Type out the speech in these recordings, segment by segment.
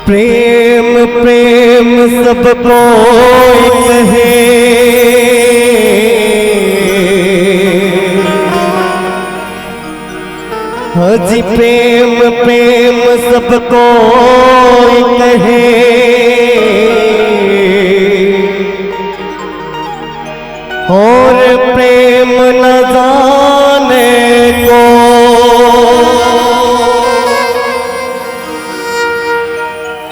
प्रेम प्रेम सब कोई कहे, हजी प्रेम प्रेम सब कोई कहे, और प्रेम न जाने को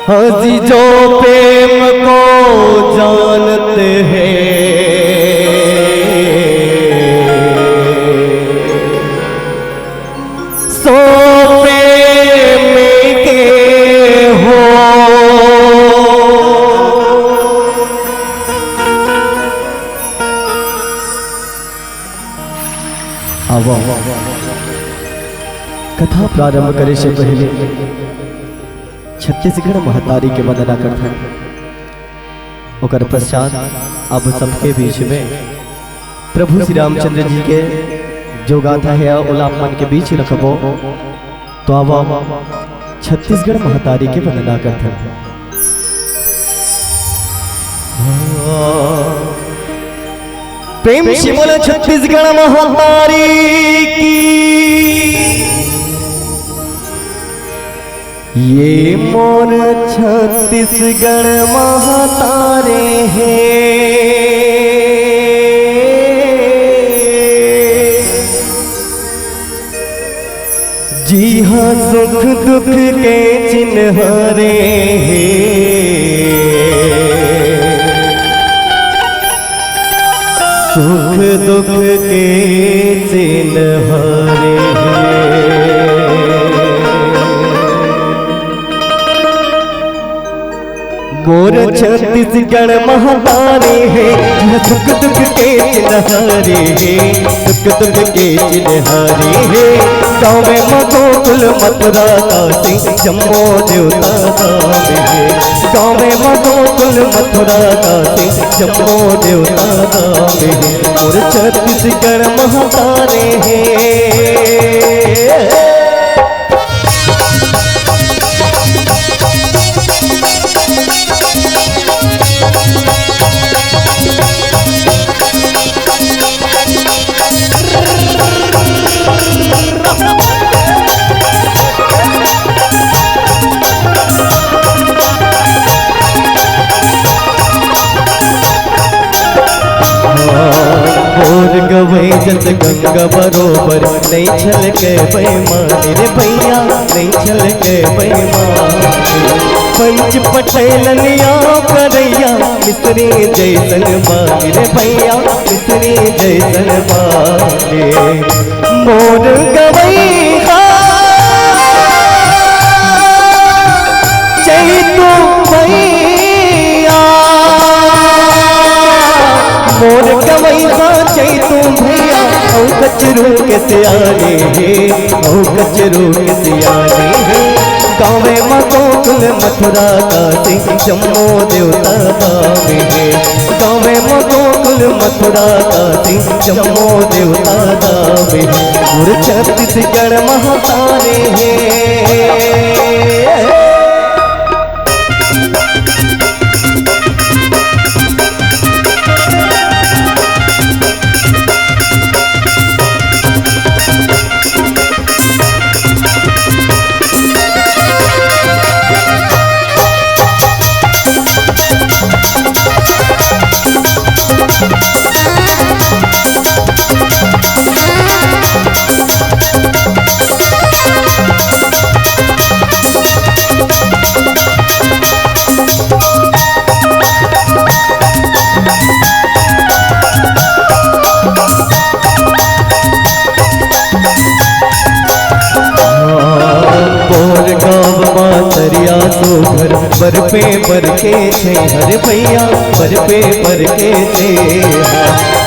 हजी जो प्रेम को जानते हैं, सो प्रेम के हो। कथा प्रारंभ करे से पहले छत्तीसगढ़ महतारी के वंदना करता है। ओकर पश्चात अब सबके बीच में प्रभु श्री रामचंद्र जी के जो गाथा है उलापन के बीच रखबो, तो अब छत्तीसगढ़ महतारी के वंदना करता है। प्रेम से बोले छत्तीसगढ़ महतारी की, ये मोर छत्तीसगढ़ महातारे हैं, जी हाँ सुख दुख के चिन्हारे हैं, सुख दुख के चिन्हारे हैं। मोर छत्तीसगढ़ महातारे हैं, सुख दुख के चिन्हारे हैं, सुख दुख के चिन्हारे हैं। गाँव में मगोकुल मथुरा काशी जम्मू देवता धाम है, गाँव में मगोकुल मथुरा काशी जम्मू देवता धाम है। मोर छत्तीसगढ़ महातारे हैं। गवई जस गंगा बरोबर नहीं छल के बेईमान रे भैया, नहीं छल के बेईमान। पंच पटेलनिया करैया मिस्री जैसन बानी रे भैया, मिस्री जैसन बानी। मोर गवई चैतू भैया, मोर गवई चैतू भैया, औ कचरू के सियाने हैं, औ कचरू के सियाने हैं। गाँव में मगोकुल मथुरा काशी जम्मू देवता धाम है, गाँव में मगोकुल मथुरा काशी जम्मू देवता धाम है। मोर छत्तीसगढ़ महातारे हैं। घर पर पे पर के छे हरे भैया, पर पे पर के छे।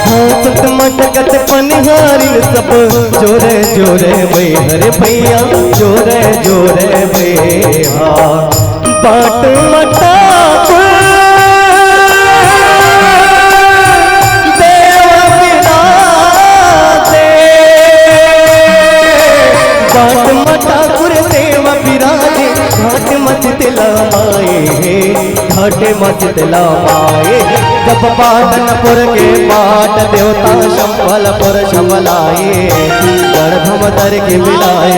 हाँ सत मटकत पनिहारिन सब जोरे जोरे भै हरे भैया, जोरे जोरे भै। हाँ बाट मटा घाटे मस्जिद लाए, जब पाटनपुर के पाट देवता शंबलपुर शंबलाए। गढ़धमतर के मिलाए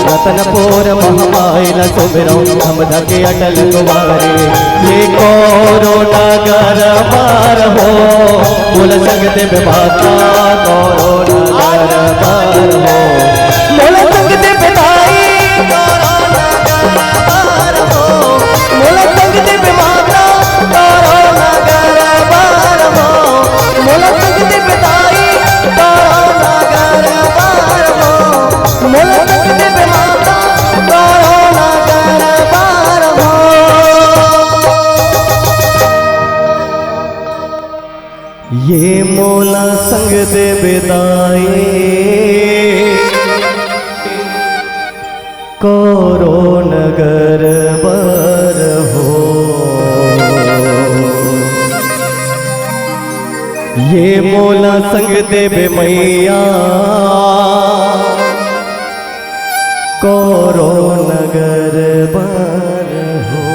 रतनपुर महामाई न सुमिरो हम धके अटल कुमारे। ये कौरो नगर पार हो बोल सकते विभाता, कौरो नगर पार हो बोल सकते पिताई, ये मोला संग दे बेदाए कौरो नगर बर हो। ये मोला संग दे बे मैया कौरो नगर बर हो।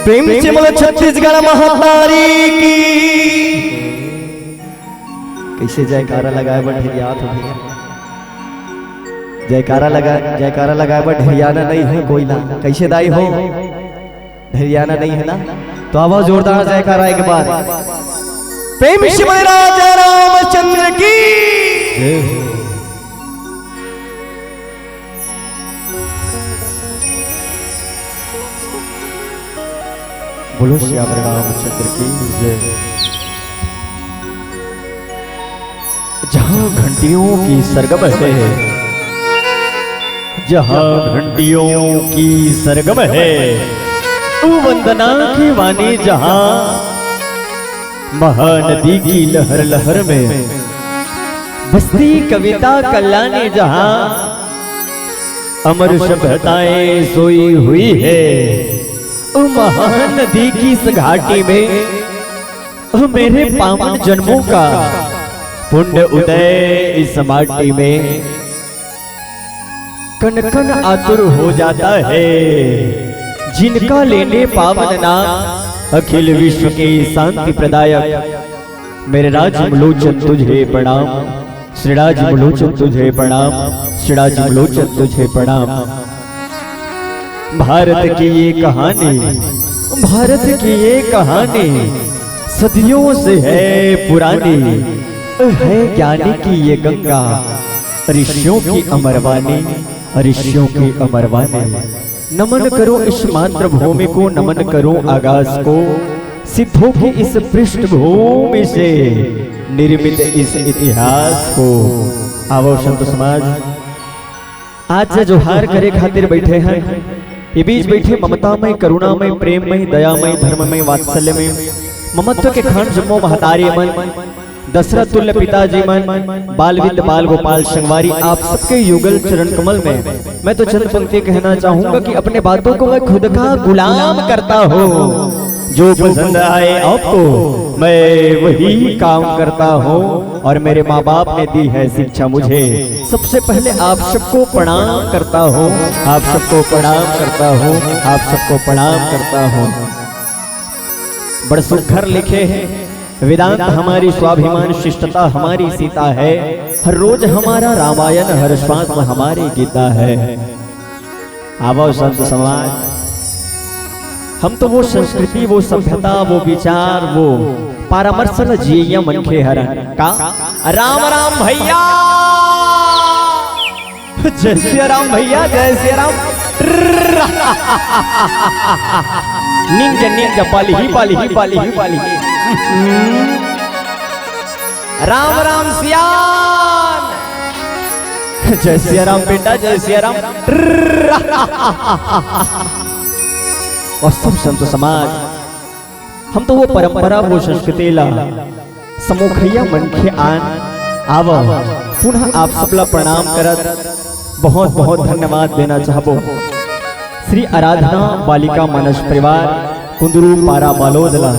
प्रेम से बोले छत्तीसगढ़ महातारी की। कैसे जयकारा लगाए बड़ ढेरियात हो भैया। जयकारा लगाए बड़ ढेरियाना नहीं है कोई ना, कैसे दाई हो ढेरियाना नहीं है ना, तो आवाज जोरदार जयकारा एक बार प्रेम से बोले राजा रामचंद्र की जय हो। बोलो श्याम रामचंद्र की जय। जहां घंटियों की सरगम है, जहां घंटियों की सरगम है, तू वंदना की वाणी जहां महानदी की लहर लहर में बसती कविता कल्याणी जहां अमर सभ्यताएं सोई हुई है, महानदी की इस घाटी में मेरे पावन जन्मों का पुण्य उदय इस माटी में कन कन आतुर हो जाता है, जिनका लेने पावन नाम अखिल विश्व के शांति प्रदायक मेरे राजमलोचन तुझे प्रणाम, श्री राजमलोचन तुझे प्रणाम, श्री राजमलोचन तुझे प्रणाम। भारत की ये कहानी, भारत की ये कहानी सदियों से है पुरानी, है ज्ञानी की ये गंगा, ऋषियों की अमरवाणी, ऋषियों की अमरवाणी। नमन करो इस मातृभूमि को, नमन करो आकाश को, सिद्धों की इस पृष्ठभूमि से निर्मित इस इतिहास को। आवो संत समाज आज से जोहार करे खातिर बैठे हैं, ये बीच बैठे ममतामय, करुणामय, प्रेममय, दयामय, धर्ममय, वात्सल्यमय, ममत्व के खंड जम्मो महतारी मन, दशरथ तुल्य पिताजी मन, बालविद बाल गोपाल संगवारी, आप सबके युगल चरण कमल में मैं तो चंद पंक्ति कहना चाहूंगा कि अपने बातों को मैं खुद का गुलाम करता हूँ, जो पसंद आए आपको मैं वही काम करता हूँ, और मेरे माँ बाप ने दी है शिक्षा मुझे। सबसे पहले आप सबको प्रणाम करता हूँ, आप सबको प्रणाम करता हूँ, आप सबको प्रणाम करता हूँ। बड़ सुखर लिखे हैं वेदांत हमारी स्वाभिमान, शिष्टता हमारी सीता है, हर रोज हमारा रामायण, हर श्वास हमारी गीता है। आवो संत समाज, हम तो वो संस्कृति, वो सभ्यता, वो विचार, वो परामर्श जिया मन के हरण का। राम राम भैया, जय श्री राम भैया, जय श्री राम। निंजा पाली ही पाली ही पाली ही पाली ही। राम राम सियान, जय श्री राम बेटा, जय श्री राम। और सब संत समाज, हम तो वो परंपरा, वो संस्कृति ला समोखैया मन के आन आव पुनः आप सबला प्रणाम करत बहुत बहुत धन्यवाद देना चाहबो। श्री आराधना बालिका मानस परिवार कुंदरू पारा बालोदला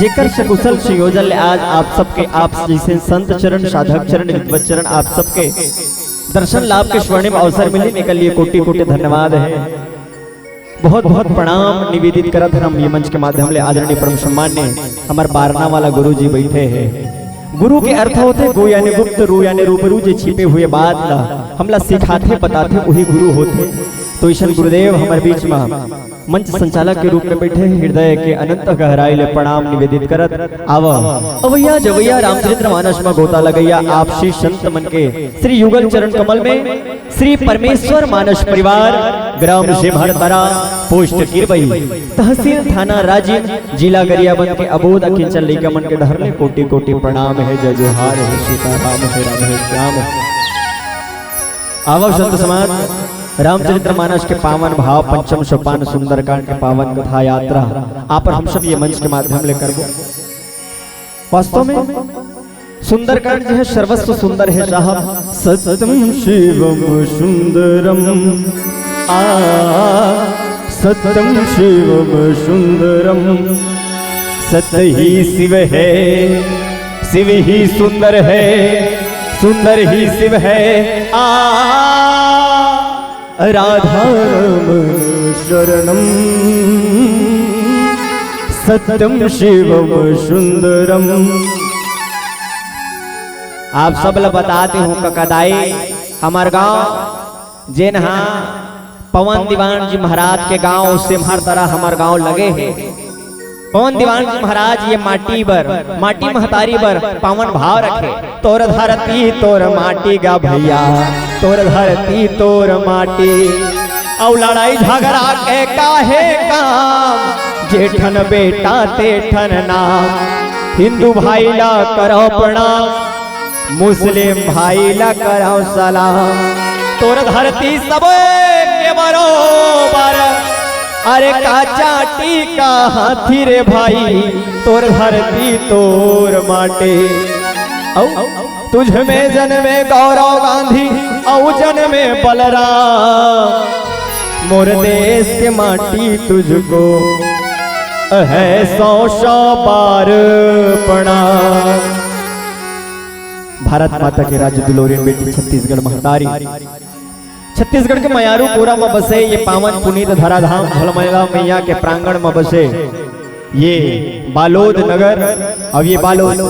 जेकर सकुशल संयोजन आज आप सबके, आप जैसे संत चरण, साधक चरण, विद्वत चरण, आप सबके दर्शन लाभ के स्वर्णिम अवसर मिले, निकल लिए कोटि कोटि धन्यवाद है। बहुत बहुत प्रणाम निवेदित करत हम ये मंच के माध्यम ले आदरणीय परम सम्मान्य हमार बारना वाला गुरु जी बैठे हैं। गुरु के अर्थ होते गो यानी गुप्त, रू यानी रूबरू, जे छिपे हुए बात ला हमला सिखाते बताते वही गुरु होते। तो ईशन गुरुदेव हमारे बीच में मंच संचालक के रूप में बैठे, हृदय के अनंत गहराई ले प्रणाम निवेदित करत आवा अवैया जवैया रामचरित्र मानस में गोता लगैया आप श्री संत मन के श्री युगल चरण कमल में श्री परमेश्वर मानस परिवार ग्राम सिमहरतरा पोस्ट किरबई तहसील थाना राजीव जिला गरियाबंद के अबोध अकिंचन लेका मन के धरले कोटि कोटि प्रणाम है, जय जोहार है, सीताराम है, राम है, श्याम है। आवव संत समाज, रामचरित्र मानस के पावन भाव पंचम सोपान सुंदरकांड के पावन कथा यात्रा आप हम सब ये मंच के माध्यम ले करबो। वास्तव में सुंदरकांड जो है सर्वस्व सुंदर है साहब। सत्यम शिवम सुंदरम आ सत्यम शिवम सुंदरम, सत्य ही शिव है, शिव ही सुंदर है, सुंदर ही शिव है। आ राधारम शरणम सत्यम शिवम सुंदरम, आप सब ल बताते हूँ ककदाई हमार गांव जेन हाँ पवन दीवान जी महाराज के गांव से हर तरह हमार गांव लगे हैं। पवन दीवान जी महाराज ये माटी महतारी बर पावन भाव रखे। तोर धरती तोर माटी गा भैया, तोर धरती तोर माटी। औ लड़ाई झगड़ा के काहे काम, जेठन बेटा तेठन नाम। हिंदू भाई ला करो प्रणाम, मुस्लिम भाई ला करो सलाम। तोर धरती सब के बरोबर, अरे काचा टीका हाथी रे भाई। तोर धरती तोर माटी। तुझ में जन्मे गौरव गांधी, औ जन्मे बलराम। मोर देश के माटी तुझको है 100 बार प्रणाम। भारत माता के राज्य दुलोरिन बेटी छत्तीसगढ़ महतारी। छत्तीसगढ़ के मयारू कोरा में बसे ये पावन पुनीत धराधाम झलमला मैया के प्रांगण में बसे ये बालोद नगर। अब ये बालोद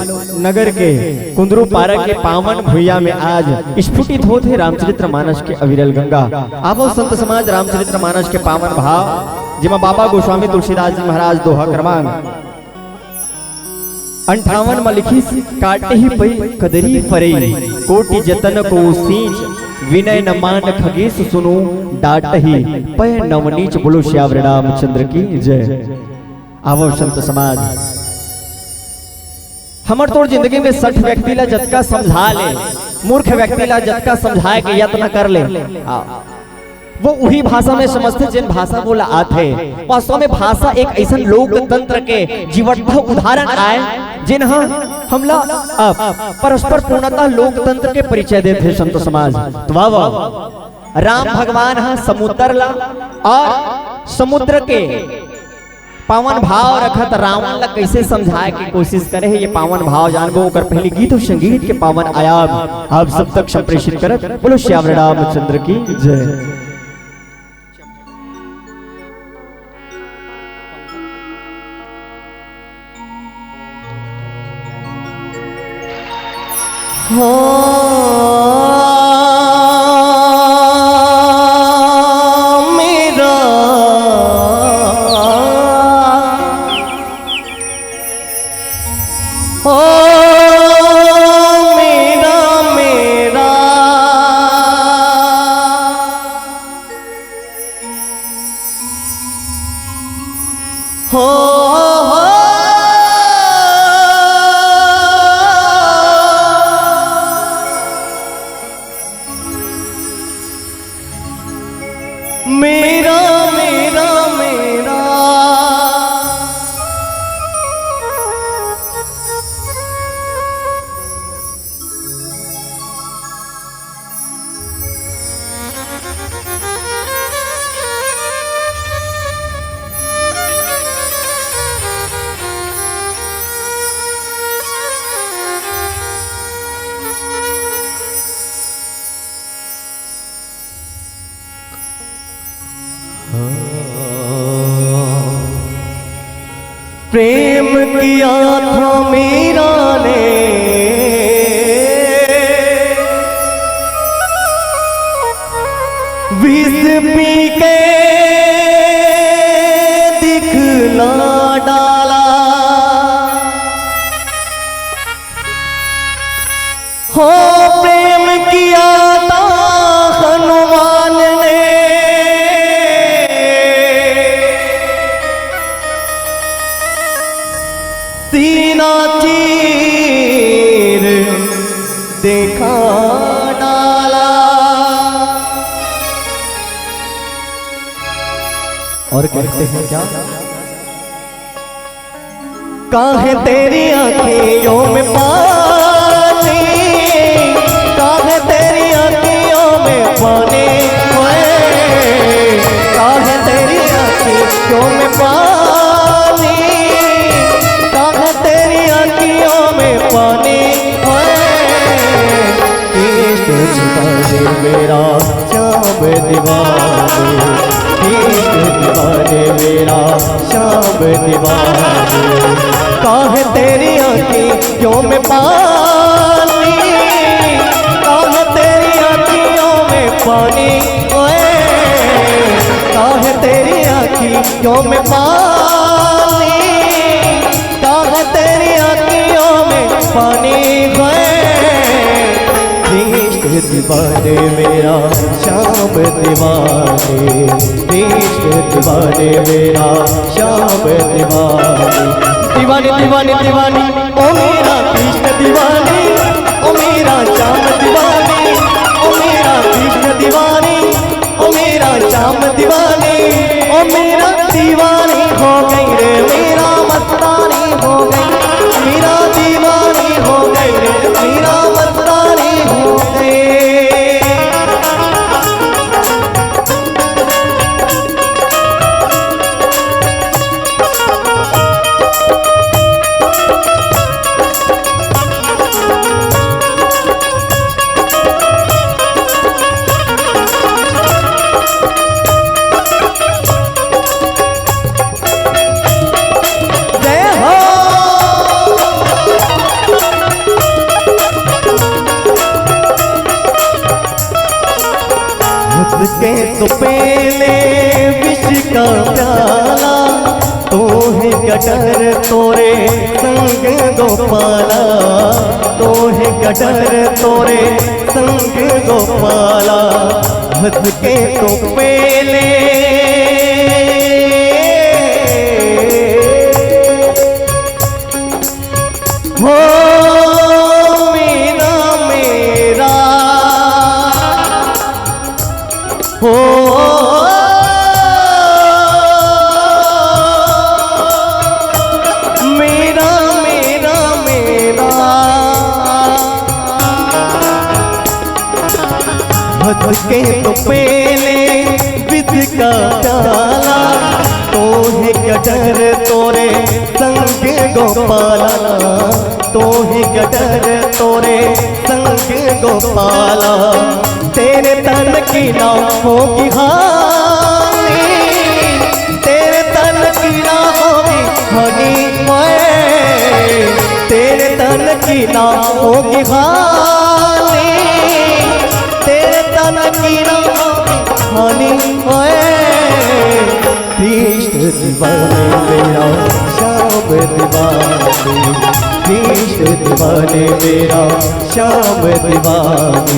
नगर के कुंदरू पारा के पावन भुइया में आज स्फुटित होते रामचरितमानस के अविरल गंगा। आवो संत समाज रामचरितमानस के पावन भाव जिमा बाबा गोस्वामी तुलसीदास जी महाराज दोहा क्रमांक 58 में लिखी। काटे ही पई कदरी फरई, कोटि जतन को सींच। विनय न मान खगेश सुनो, डाट ही पय नवनीच। बोलो श्याम रामचंद्र की जय। आवो संत समाज हमर तोड़ जिंदगी में 60 व्यक्ति ला जतका समझा ले, मूर्ख व्यक्ति ला जतका समझाए के यत्न कर ले, वो वही भाषा में समझते जिन भाषा बोला आते। वास्तव में भाषा एक ऐसा लोकतंत्र के जीवट उदाहरण आए जिन हमला परस्पर पूर्णता लोकतंत्र के परिचय देते संत समाज। तो वाह राम भगवान समुद्र ला और समुद्र के पावन भाव रखत रावण ला कैसे समझाए की कोशिश करे है। ये पावन भाव जानबो ओकर पहले गीत और संगीत के पावन आयाम आप सब तक संप्रेषित करत। बोलो श्याम रामचंद्र की जय। मेरा मेरा हो मेरा मेरा मेरा प्रेम किया था मीरा ने, विष पी के दिखला डाला। हो प्रेम किया था हनुमान ने, सीना चीर देखा डाला। और कहते हैं क्या? काहे तेरी आँखियों में पानी, काहे तेरी आँखियों में पानी, काहे तेरी आँखियों में पानी, काहे तेरी आँखियों में पानी। इश्क दीवाने मेरा श्याम दीवाने, इश्क दीवाने मेरा श्याम दीवाने। काहे तेरी आँखियों में पानी, पानी ओए काहे तेरी आँखियों में पानी, काहे तेरी आँखियों में पानी है। इश्क दीवाने मेरा शाम दीवाने, इश्क दीवाने मेरा शाम दीवाने, दीवानी दीवानी दीवानी ओ मेरा कृष्ण दीवानी, ओ मेरा श्याम दीवानी, ओ मेरा कृष्ण दीवानी, ओ मेरा श्याम दीवानी, ओ मेरा दीवानी हो गई रे मेरा मस्तानी हो गई, मेरा दीवानी हो गई रे मेरा मस्तानी हो गई। के तो पहले विष का प्याला, तो है गटर तोरे संग गोपाला, तो है गटर तोरे संग गोपाला, हंस के तो पहले हो मेरा मेरा हो मेरा मेरा मेरा हंस के तो पहले विष का डाला, तो है गटर तोरे संग गोपाला, तो है गटर तोरे संग गोपाला, तेरे तन की ना होगी हानि, तेरे तन की ना होगी हानि, तेरे तन की ना होगी हानि, तेरे तन की ना होगी हानि। कृष्ण दीवाने मेरा श्याम दीवाने, कृष्ण दीवाने मेरा श्याम दीवाने,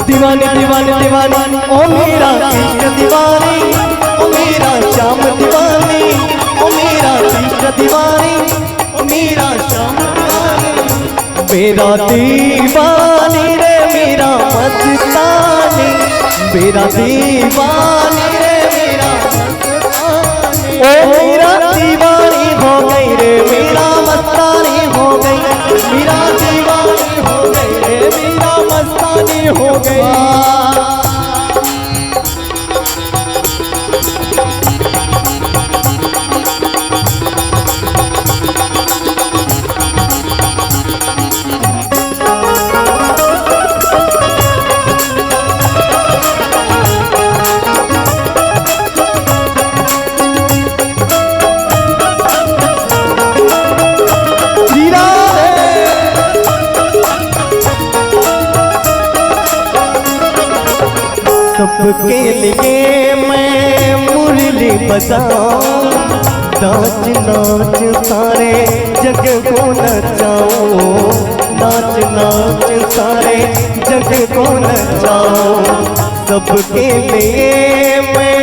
दीवानी दीवानी दीवानी ओ मेरा कृष्ण दीवानी, ओ मेरा श्याम दीवानी, ओ मेरा कृष्ण दीवानी, ओ मेरा श्याम दीवानी, मेरा दीवानी रे मेरा मस्तानी, मेरा दीवानी रे मेरा मस्तानी, ओ मेरा दीवानी हो गई रे मेरा मस्तानी हो गई, मेरा दीवानी हो गई रे मेरा मस्तानी हो गई। सबके लिए मैं मुरली बजाऊं, नाच नाच सारे जग को नचाऊं, नाच नाच सारे जग को नचाऊं, सबके लिए मैं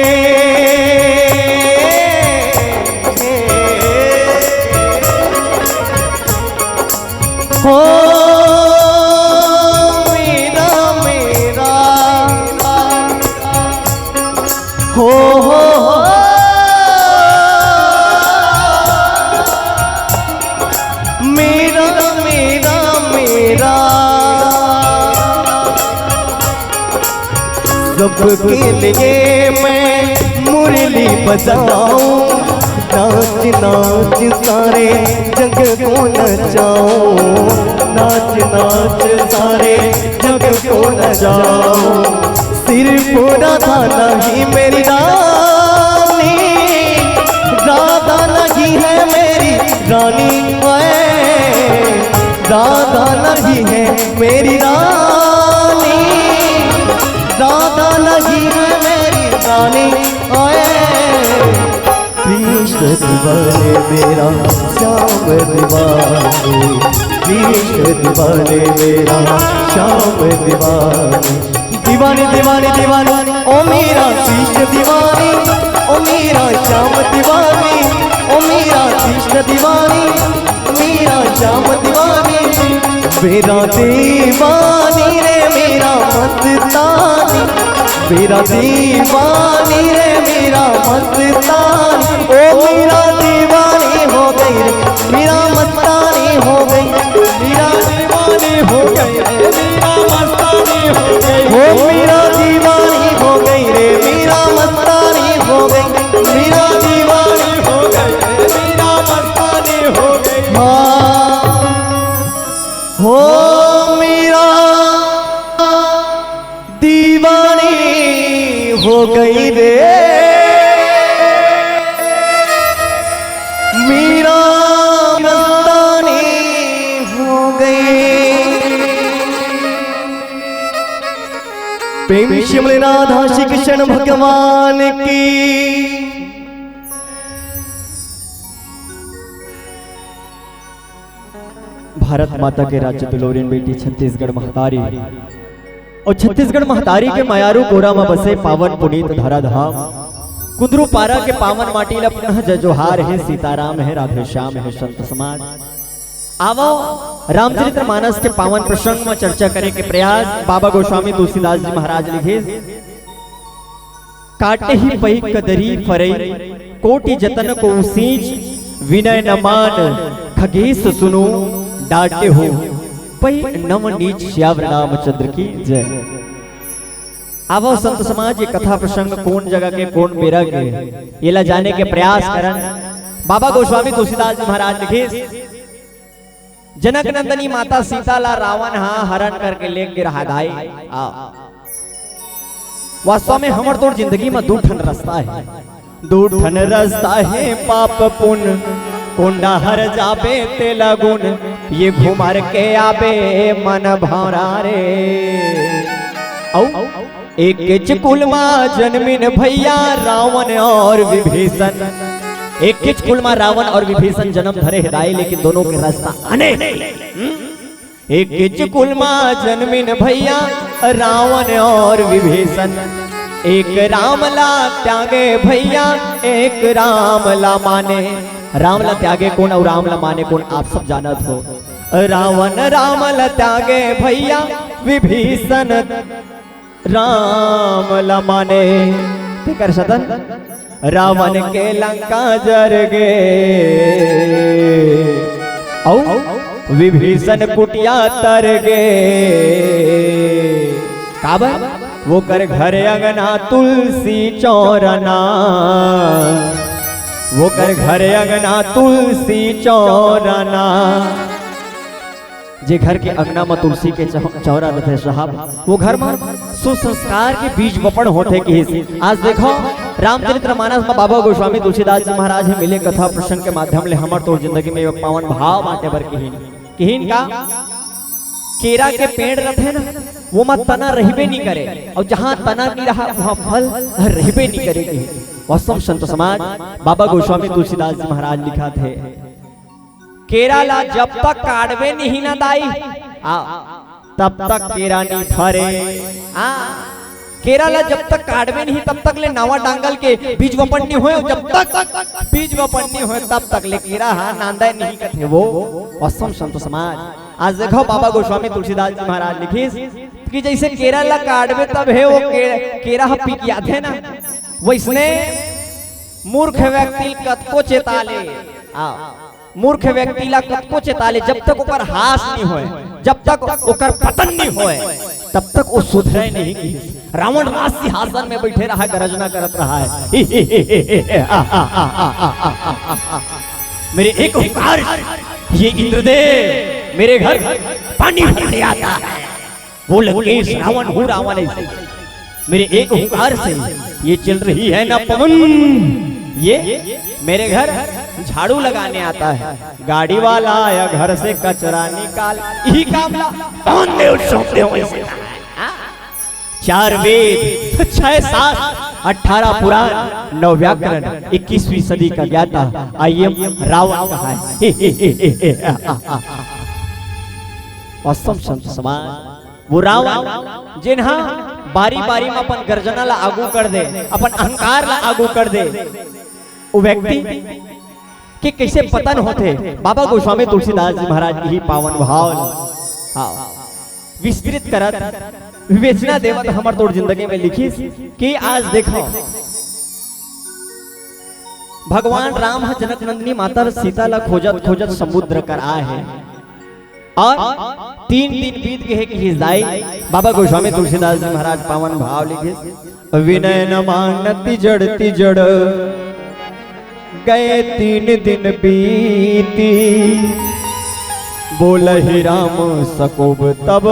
हो मेरा मेरा हो मेरा मेरा मेरा सबके लिए मैं मुरली बजाऊं, नाच नाच सारे जग को नचाऊं, नाच नाच सारे जग को नचाऊं, सिर्फ राधा नहीं मेरी रानी, राधा नहीं है मेरी रानी, राधा नहीं है मेरी रानी, राधा नहीं दीवाने आए कृष्ण दीवाने मेरा श्याम दीवाने कृष्ण दीवाने मेरा श्याम दीवाने दीवाने दीवाने दीवाने ओ मेरा कृष्ण दीवाने ओ मेरा श्याम दीवाने ओ मेरा कृष्ण दीवाने मेरा श्याम दीवाने मेरा दीवानी रे मेरा मस्तानी मेरा दीवानी रे मेरा मस्तानी ओ मेरा दीवानी हो गई रे मेरा मस्तानी हो गई मेरा दीवानी हो गई रे मेरा मस्तानी हो गई हो मेरा दीवानी हो गई रे मेरा मस्तानी हो गई मेरा दीवानी हो गई रे मेरा मस्तानी हो गई हाँ हो मेरा दीवानी हो गई रे मेरा मस्तानी हो गई प्रेम शिमले राधा श्री कृष्ण भगवान की भारत माता के राज्य बिलोरिन बेटी छत्तीसगढ़ महतारी और छत्तीसगढ़ महतारी के मायारू कोरा में बसे पावन पुनीत धराधाम कुंदरू पारा के पावन माटी ला पुनः जय जोहार है सीताराम है राधे श्याम है संत समाज आवो रामचरित्र मानस के पावन प्रसंग में चर्चा करे के प्रयास बाबा गोस्वामी तुलसीदास जी महाराज लिखे काटे ही पही कदरी फरई कोटि जतन को सींच विनय न मान खगेश सुनो डांटे हो पई नव नीच श्याम रामचंद्र की जय। आवो संत समाज ये कथा प्रसंग कौन जगह के कौन बेरा के ये ला जाने के प्रयास करन बाबा गोस्वामी तुलसीदास जी महाराज लिखे जनक नंदनी माता सीता ला रावण हरण करके लेके रहा गाय वास्तव में हमर तोर जिंदगी में दो ठन रास्ता है पाप पुण्य कुंडा हर जाबे ते लगुन ये घुमर के आबे मन भौरा रे औ एक चिकुल मां जन्मिन भैया रावण और विभीषण एक चिकुल मां रावण और विभीषण जन्म धरे हृदय लेकिन दोनों के रास्ता अनेक एक चिकुल मां जन्मिन भैया रावण और विभीषण एक रामला त्यागे भैया एक रामला माने रामला त्यागे कौन और रामला माने कौन आप सब जानत हो रावण रामला त्यागे भैया विभीषण रामला माने कर सदन रावण के लंका जर गे औ विभीषण कुटिया तर गे काबर वो कर घर अंगना तुलसी चौरना वो कर घर अंगना तुलसी चौरना जे घर के अंगना में तुलसी के चौरा रहते साहब वो घर में सुसंस्कार के बीज वपन होते की आज देखो रामचरित्र मानस में बाबा गोस्वामी तुलसीदास जी महाराज मिले कथा प्रसंग के माध्यम ले हमर तो जिंदगी में पावन भाव बाटे बर किहिन का केरा के पेड़ रहते ना वो मत तना रहबे नहीं करे और जहाँ तना नहीं रहा वहाँ फल रहबे नहीं करेगी वास्तव संत समाज बाबा गोस्वामी तुलसीदास जी महाराज लिखा थे केराला जब तक काटवे नहीं ना दाई तब तक केरा नहीं फरे केराला जब तक काटवे नहीं तब तक ले नावा डांगल के बीज वपन नहीं होए जब तक बीज वपन नहीं होए तब तक ले केरा नांदा नहीं कथे वो वास्तव संत समाज आज देखो बाबा गोस्वामी तुलसीदास जी महाराज लिखी कि जैसे केराला काटवे तब है वो केरा पीक याद है ना वैसने मूर्ख व्यक्ति कतको चेताले मूर्ख व्यक्ति ला कतको चेताले जब तक ओकर हास नहीं होए जब तक ओकर पतन नहीं होए तब तक वो सुधरे नहीं की रावण राज सिंहासन में बैठे रहा गर्जना करत रहा है मेरे एक हुंकार ये इंद्रदेव मेरे घर पानी भरने आता है वो लंकेश रावण हूँ रावण ऐसे मेरे एक हुंकार से ये चल रही है ना पवन ये मेरे घर झाड़ू लगाने आता है गाड़ी वाला आया घर से कचरा निकाल यही काम ला पवन देव सौंपते हो ऐसे 4 वेद 6 7 18 पुराण 9 व्याकरण 21वीं सदी का ज्ञाता आई एम रावण कहा है। असम संत समाज वो रावण जिन्हा बारी बारी में अपन गर्जना ला आगू कर दे, अपन अहंकार ला आगू कर दे, वो व्यक्ति कि कैसे पतन होते बाबा गोस्वामी तुलसीदास जी महाराज की ही पावन भाव विस्तृत करत विवेचना देवत हमर तोड़ जिंदगी में लिखी कि आज देखो भगवान राम जनक नंदिनी माता सीता ला खोजत खोजत समुद्र कर आए हैं और 3 दिन बीत गए कि जाई बाबा गोस्वामी तुलसीदास जी महाराज पावन भाव लिखे विनय न मानती जड़ती जड़ गए 3 दिन बीती बोल ही राम सकोब तब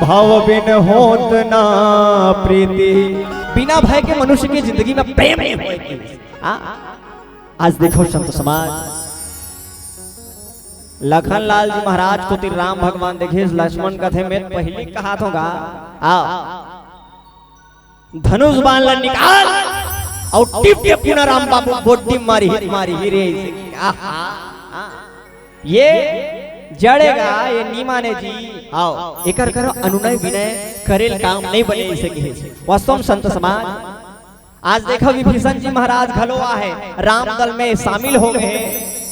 भाव बिन होत ना प्रीति। बिना भय के मनुष्य की जिंदगी में प्रेम नहीं होगी। आज देखो संत समाज लखन लाल जी महाराज को तिर राम भगवान देखे लक्ष्मण कथे में पहले कहा होगा धनुष बाण ला निकाल और टिप टिप पुनः राम बाबू बोटी मारी मारी रे ये जड़ेगा ये नीमाने जी आओ एकर करो अनुनय विनय करेल काम नहीं बने इसे कहे वास्तव संत समाज आज देखो विभीषण जी महाराज घलोआ है राम दल में शामिल हो गए।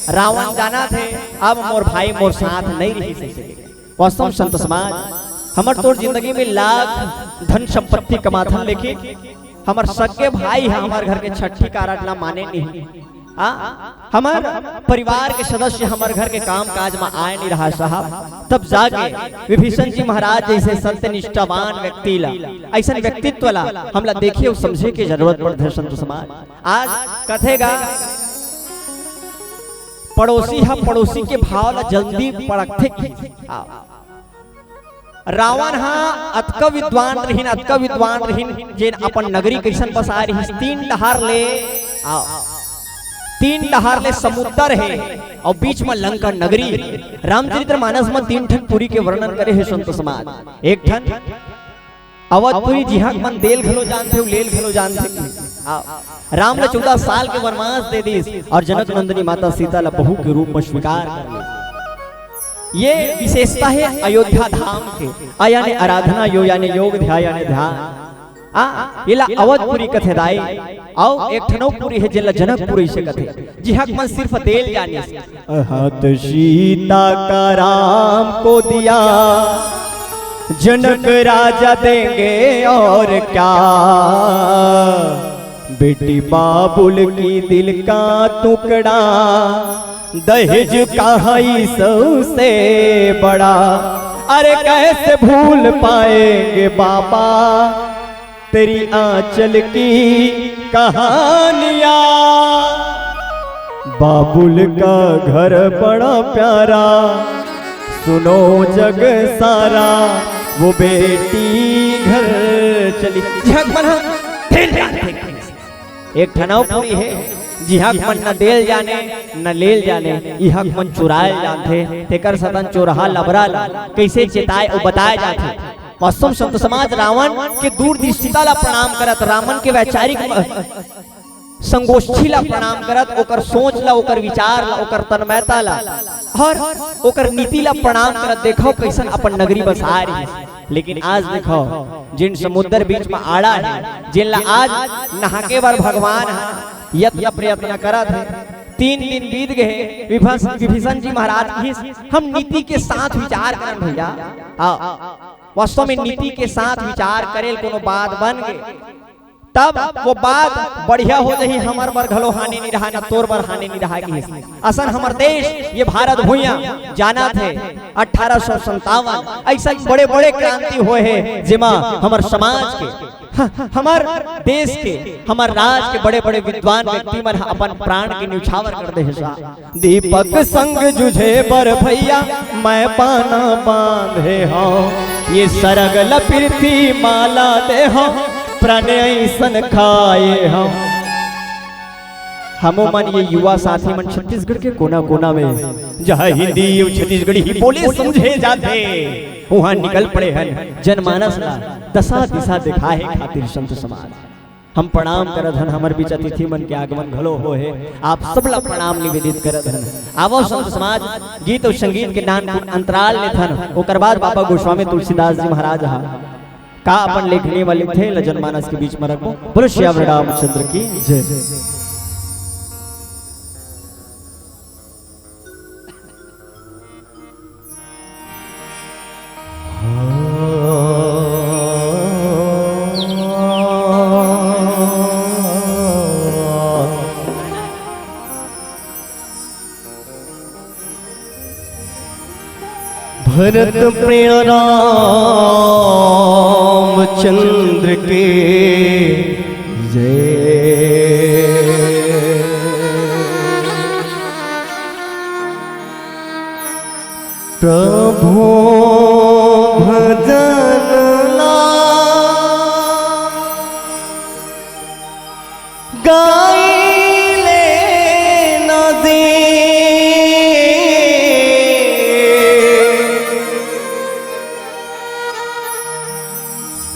रावण जाना थे अब मोर भाई मोर साथ नहीं रही सके। वास्तव संत समाज हमर तोर जिंदगी में लाख धन संपत्ति कमाथन लेकिन हमर सगे भाई है हमारे घर के छठी कारज ला माने नहीं। हमार परिवार के सदस्य हमारे घर के काम काज में आए नहीं रहा साहब। तब जाके विभीषण जी महाराज जैसे संत निष्ठावान व्यक्ति ला ऐसा व्यक्तित्व ला हमला देखिए समझे की जरूरत पड़ती संत समाज। आज कथेगा पड़ोसी है पड़ोसी के भाव ला जल्दी परखते रावण हाँ अतका विद्वान रहीन जेन अपन नगरी कैसन बसा रही 3 डहार ले समुद्र है और बीच में लंका नगरी। रामचरितमानस में 3 ठन पुरी के वर्णन करे है संत समाज। एक ठन अवधपुरी जिहा मन देल घलो जानते हो लेल घलो जानते राम ने 14 साल के वनवास दे दी और जनक नंदिनी माता सीता ला बहू के रूप में स्वीकार कर लिया। ये विशेषता है अयोध्या धाम के यानी आराधना यो यानी योग ध्यान ध्यान इला अवधपुरी कथे दाई आओ एक ठनौपुरी है जिला जनकपुरी से कथे जिहा मन सिर्फ देल जाने हाथ सीता का राम को दिया जनक राजा देंगे और क्या बेटी बाबुल की दिल का टुकड़ा दहेज का ही सबसे बड़ा। अरे कैसे भूल पाएंगे बाबा तेरी आंचल की कहानियां। बाबुल का घर बड़ा प्यारा सुनो जग सारा वो बेटी घर चली। एक ठनौपुरी है जिहाक मन न देल जाने न लेल जाने इहाक मन चुराए जाते तेकर सतन चोरहा लबरा कैसे चेताए और बताए जाते। वास्तव संत समाज रावण के दूरदृष्टिता ला प्रणाम करत रावण के वैचारिक संगोष्ठी ला प्रणाम करत ओकर सोच ला ओकर विचार ला ओकर तन्मयता ला और ओकर नीति ला प्रणाम करत देखो कैसन अपन नगरी बसा रही। लेकिन आज देखो जिन समुद्र बीच में आड़ा है जिन ला आज नहाके बार भगवान यत्न प्रयत्न करत है 3 दिन बीत गए विभीषण जी महाराज की हम नीति के साथ विचार करन भैया वास्तव में नीति के साथ विचार करेल कोनो बात बन गए तब वो बात बढ़िया हो जाही हमर बर घलो हानि नहीं रहा ना तोर बर हानि नहीं रहा की असन हमर देश ये भारत भूया जाना थे 1857 ऐसा बड़े बड़े क्रांति हुए है जिमा हमर समाज के हमार देश के हमार राज के बड़े बड़े विद्वान व्यक्ति मन अपन प्राण के न्यौछावर कर दे दीपक संग जुझे बर भैया मैं पाना बांधे हूँ ये सरग लपीती माला दे हूँ प्रणय सन खाए हम मन ये युवा साथी मन छत्तीसगढ़ के कोना कोना में जहाँ हिंदी छत्तीसगढ़ी ही बोले समझे जाते वहां निकल पड़े हैं जनमानस ला दशा दिशा दिखाए खातिर संत समाज। हम प्रणाम करत हन हमर बीच अतिथि मन के आगमन घलो हो है आप सब ला प्रणाम निवेदित करत हन। आवो संत समाज गीत और संगीत के दान अंतराल ले थन ओकर बाद बाबा गोस्वामी तुलसीदास जी महाराज हा का अपन लेखनी वाले थे ल जनमानस के बीच में रखो। बोलो श्री रामचंद्र की जय। भरत प्रिय रामचंद्र के जय। प्रभु भजन गाइले न दे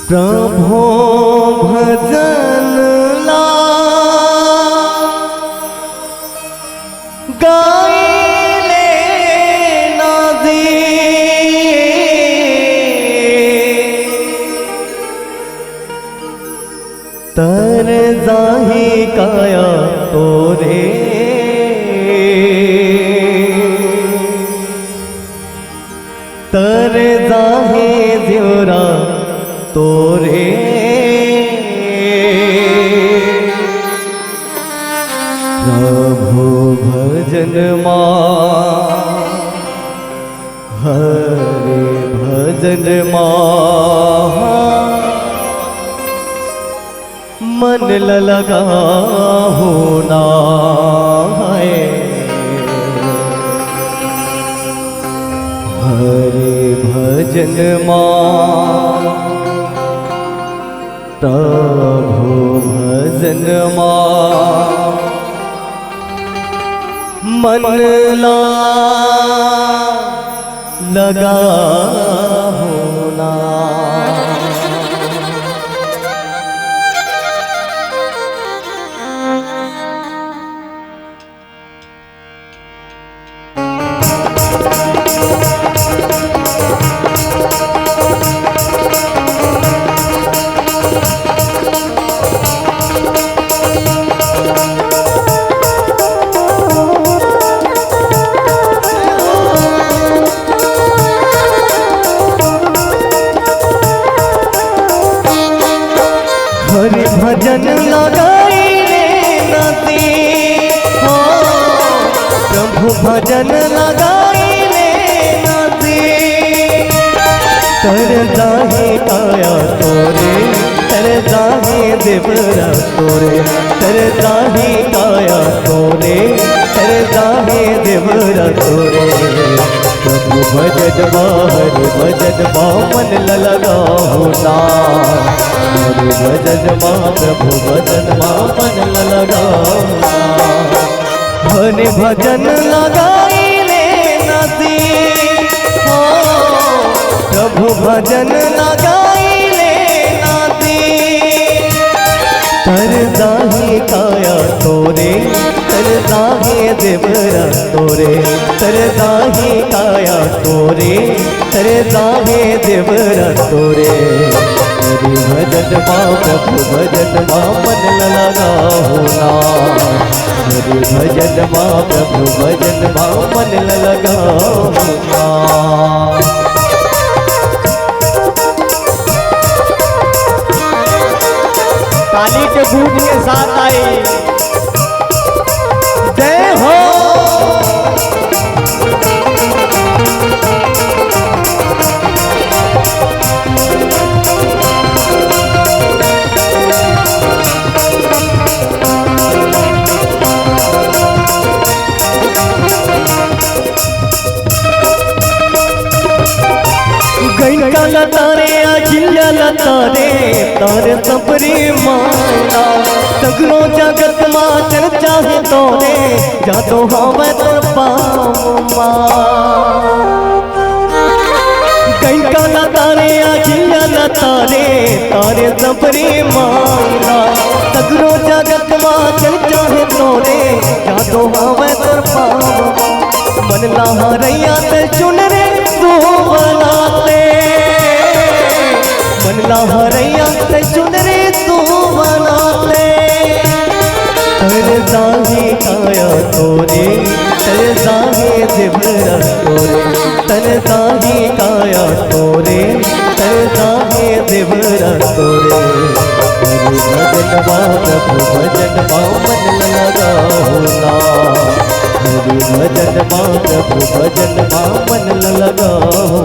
प्रभु भजन ला गाइले न दे तर जाही काया तोरे तर जाहे ज्योरा तोरे प्रभु भजन हरे भजन मन लगा होना है। हरे भजन प्रभु भजन मन लगा होना। हरि भजन लगाइले नदी हो प्रभु भजन लगाइले नदी तर जाहे काया तोरे तर जाहे देवरा तोरे तर जाहे काया तोरे तर जाहे देवरा तोरे प्रभु भजन हरि भजन मन लगा होना। हरि भजन प्रभु भजन मन लगा हरि भजन लगाइले नदी हो प्रभु भजन लगाइले नदी तर जाहे काया तोरे तर जाहे देवरा तोरे तर जाहे काया तोरे तर जाहे देवरा तोरे। हरि भजन प्रभु भजन मन लगा होना। हरि भजन प्रभु भजन मन लगा होना। ताली के गूंज के साथ आई जय हो। गैका लतारे अखिल्या लतारे तारे सबरी माला सगरो जगत मां चर्चा है तोरे जातो हवे तर पामा। गैका लतारे अखिल्या लतारे तारे सबरी माला मोहावे तोर पाव मन लहरैया ते चुन रे तू बनाते मन लहरैया ते चुन रे तू बनाते तर जाही काया तोरे तर जाही देवरा तोरे तर जाही काया तोरे तर जाही देवरा तोरे भजन प्रभु भजन मन लगाओ हरि भजन प्रभु भजन मन लगाओ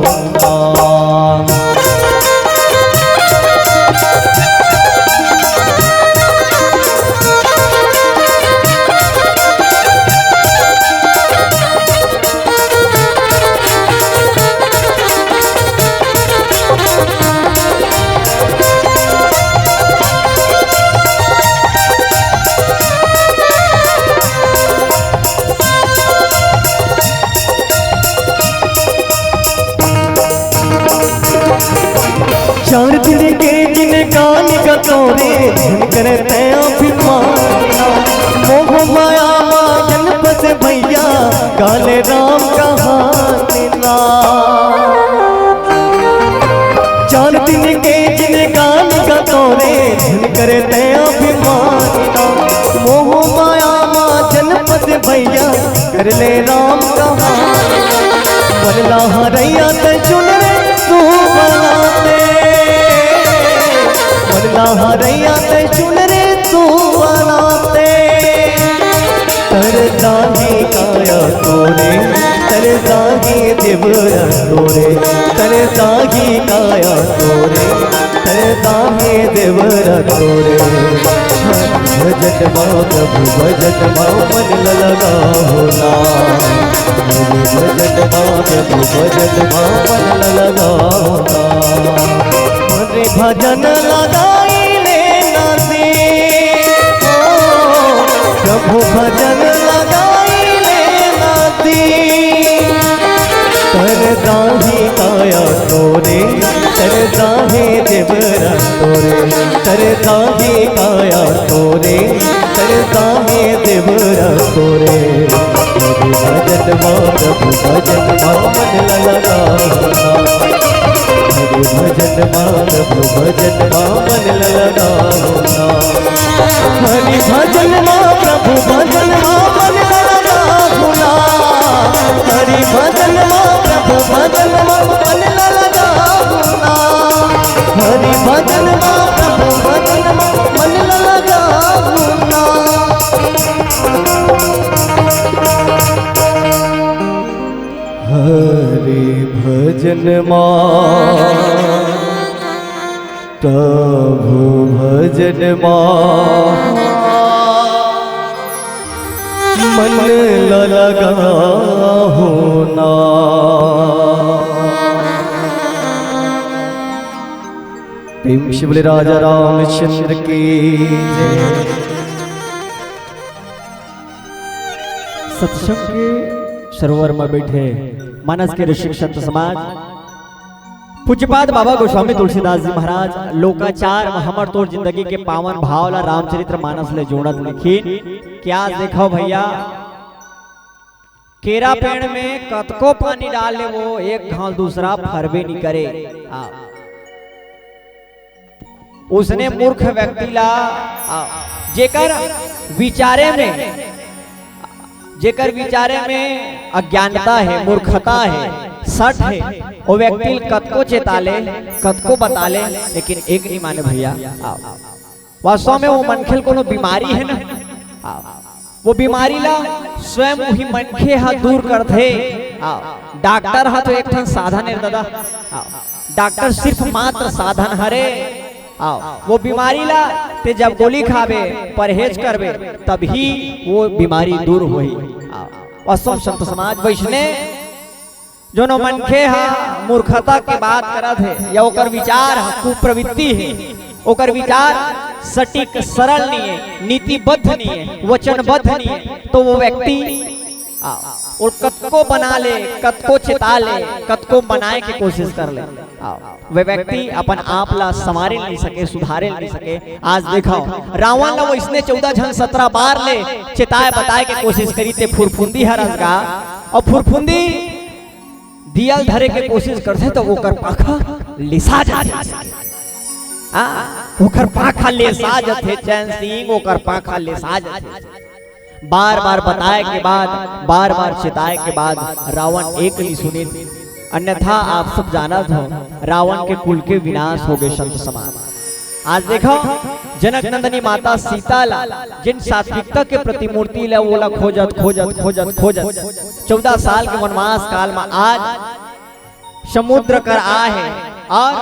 चार दिन के जिन गान का तोरे करते अभिमाना मोह माया माजन बस भैया काले राम कहाना चार दिन के जिन गान का तोरे करते अभिमाना मोह माया माजन बस भैया कर ले राम कहाना मन लहरैया ते चुन रे तू बनाते मन लहरैया ते चुन रे तू बनाते तर जाही काया तोरे तर जाही देवरा तोरे तर जाही काया तोरे तर जाही देवरा तोरे भजन प्रभु भजन मन लगाओ ना भजन प्रभु भजन मन लगाओ हरे भजन लगाई लेना से प्रभु भजन लगाई लेना से तर दाही काया तोरे तर दाही देवरा तोरे तर दाही काया तोरे तर दाही देवरा तोरे भजन प्रभु भजन मन लगाओ हरि भजन प्रभु भजन मन लगाओ हरि भजन प्रभु भजन मन लगाओ हरि भजन प्रभु भजन मन लगाओ हरि भजन प्रभु भजन मन लगाओ हरि भजन प्रभु भजन मन लगाओ ना प्रेम शिवले राजा रामचंद्र की जय। सत्संग के सरोवर में बैठे मानस के ऋषि संत समाज पूज्यपाद बाबा गोस्वामी तुलसीदास जी महाराज लोकाचार हमर तोर जिंदगी के पावन भावला रामचरित्र मानस ले जोड़त लिखी क्या देखो भैया केरा पेड़ में कतको पानी डाले वो एक घाव दूसरा फरबे नहीं करे उसने मूर्ख व्यक्ति ला जेकर विचारे में अज्ञानता है मूर्खता है सठ है वो व्यक्ति कतको चेताले कतको बताले लेकिन एक नहीं माने भैया वास्तव में वो मनखेल कोनो बीमारी है ना वो बीमारी ला स्वयं ही मनखे हा दूर करते डॉक्टर हा तो एक ठन साधन है दादा डॉक्टर सिर्फ मात्र साधन हरे वो बीमारी ला ते जब गोली खावे परहेज करवे तभी वो बीमारी दूर होई वास्तव संत समाज वैष्णे जो नो मनखे हा मूर्खता के बात करत है या ओकर विचार कुप्रवृत्ति है ओकर विचार सटीक सरल नहीं है नीतिबद्ध नहीं है वचनबद्ध नहीं है तो वो व्यक्ति और कतको बना ले, कतको चिता ले, कतको बनाए के कोशिश कर ले, वे व्यक्ति अपन आप ला संवारे नहीं सके, सुधारे नहीं सके। आज देखो रावण ला वो इसने 14 जन 17 बार ले चिताए बताए के कोशिश करी ते फुरफुंदी हरस गा, और फुरफुंदी दियल धरे के कोशिश करते तो वो कर पाखा लिसा जाते, ओकर पाखा लिसा जाते, चैन सिंह ओकर पाखा लिसा जाते। बार बार बताए के बाद, बार बार चिताए के बाद रावण एक नहीं सुने, अन्यथा आप सब जाना था रावण के कुल के विनाश हो गए संत समान। आज देखो जनक नंदनी माता सीता ला जिन सात्विकता के प्रतिमूर्ति ला वो ला खोजत खोजत खोजत खोजत 14 साल के वनवास काल में आज समुद्र कर आ है और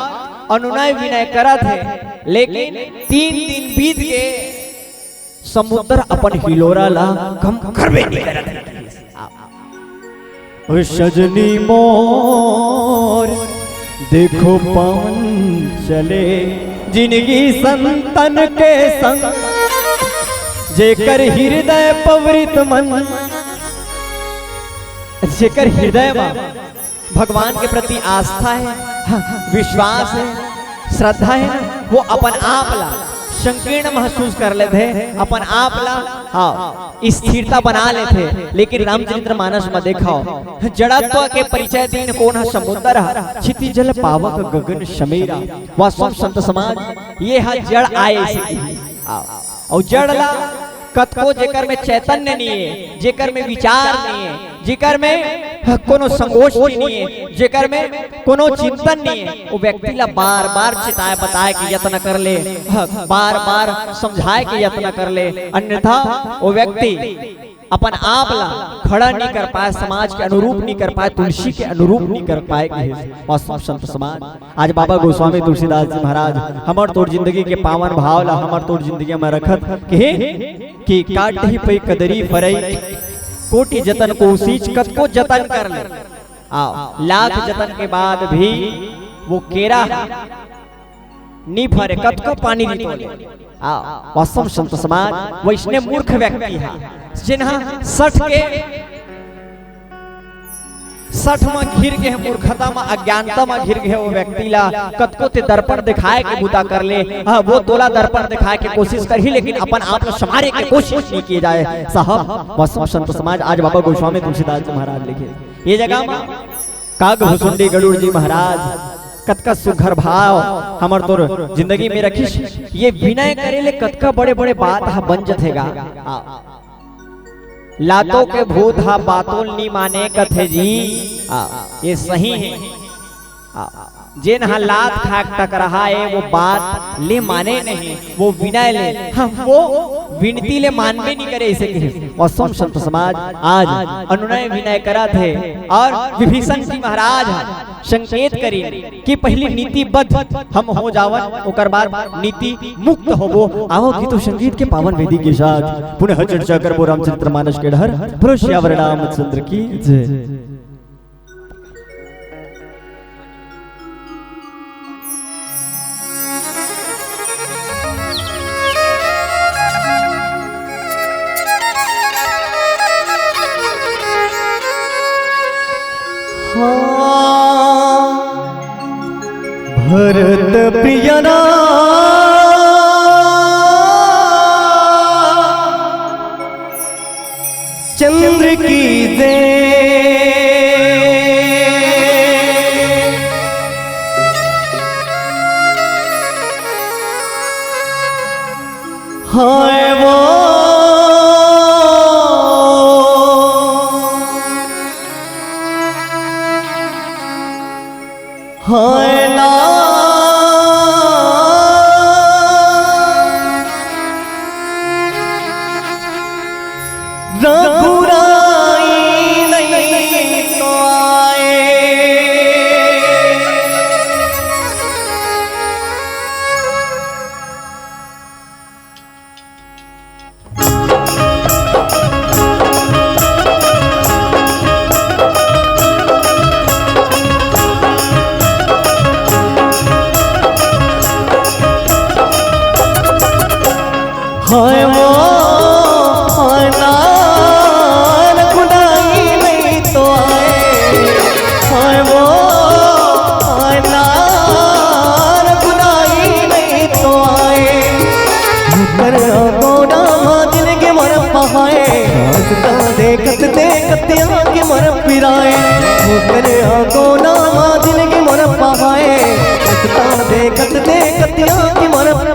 अनुनय विनय करत है, लेकिन 3 दिन बीत गए समुद्र अपन हिलोरा ला कम करबे नहीं करत। सजनी मोर देखो पवन चले, जिंदगी संतन के संग, जेकर हृदय पवित्र मन, जेकर हृदय में भगवान के प्रति आस्था है, विश्वास है, श्रद्धा है, वो अपन आप ला संकीर्ण महसूस कर लेते, अपन आप ला हाँ स्थिरता बना लेते। लेकिन रामचरित्र मानस में देखो जड़त्व के परिचय दिन कौन है समुद्र, क्षिति जल पावक गगन समीरा, वह संत समाज ये है जड़ आए और जड़ ला कतको जेकर में चैतन्य नहीं है, जेकर में विचार नहीं है, जेकर में कोनो संगोष्ठी नहीं है, जेकर में कोनो चिंतन नहीं है, वो व्यक्ति ला बार बार चिताए बताए के यत्न कर ले, बार बार समझाए के यत्न कर ले, अन्यथा वो व्यक्ति अपन आप ला खड़ा नहीं कर पाए, समाज के अनुरूप नहीं कर पाए, तुलसी के अनुरूप नहीं कर पाए। संत समाज आज बाबा गोस्वामी तुलसीदास जी महाराज हमर तोर जिंदगी के पावन भाव ला हमर तोर जिंदगी में रखत कि काट ही पे कदरी फरई, कोटि जतन कोशिश कतको जतन कर ले, लाख जतन के बाद भी वो केरा नी फरे, कतको पानी नहीं तोले। वास्तव संत समाज वैष्णव मूर्ख व्यक्ति है जिन्हा 60 में घिर गए, मूर्खता में अज्ञानता में घिर गए, वो व्यक्ति ला कतको ते दर्पण दिखाए के बुता कर ले, वो तोला दर्पण दिखाए के कोशिश कर ही, लेकिन अपन आप संवारे के कोशिश नहीं किए जाए। साहब वास्तव संत समाज आज बाबा गोस्वामी तुलसीदास जी महाराज लिखे ये जगह में काग भुसुंडी गरुड़ जी महाराज कतका सुघर भाव हमर तोर जिंदगी में रखिस, ये विनय करे ले कतका बड़े बड़े बात हा बन जथेगा। लातों के भूत हा बातों नी माने कथे जी, ये सही है। जिन हा लात खाक टक रहा है वो बात ले माने नहीं, वो विनय ले, वो विनती ले मानवे नहीं करे इसे कहे। और संत समाज आज अनुनय विनय करा थे, और विभीषण जी महाराज संकेत करी कि पहली नीतिबद्ध हम हो जावन, ओकर बाद नीति मुक्त होबो। आओ कि तो संगीत के पावन वेदी के साथ पुनः चर्चा करबो रामचरित्र मानस के डहर। बोलो श्यावर रामचंद्र की जय। भरत प्रियना चंद्र की जय, हाय वो हाय ना रघुराई नहीं तो आए, हाय वो हाय ना रघुराई नहीं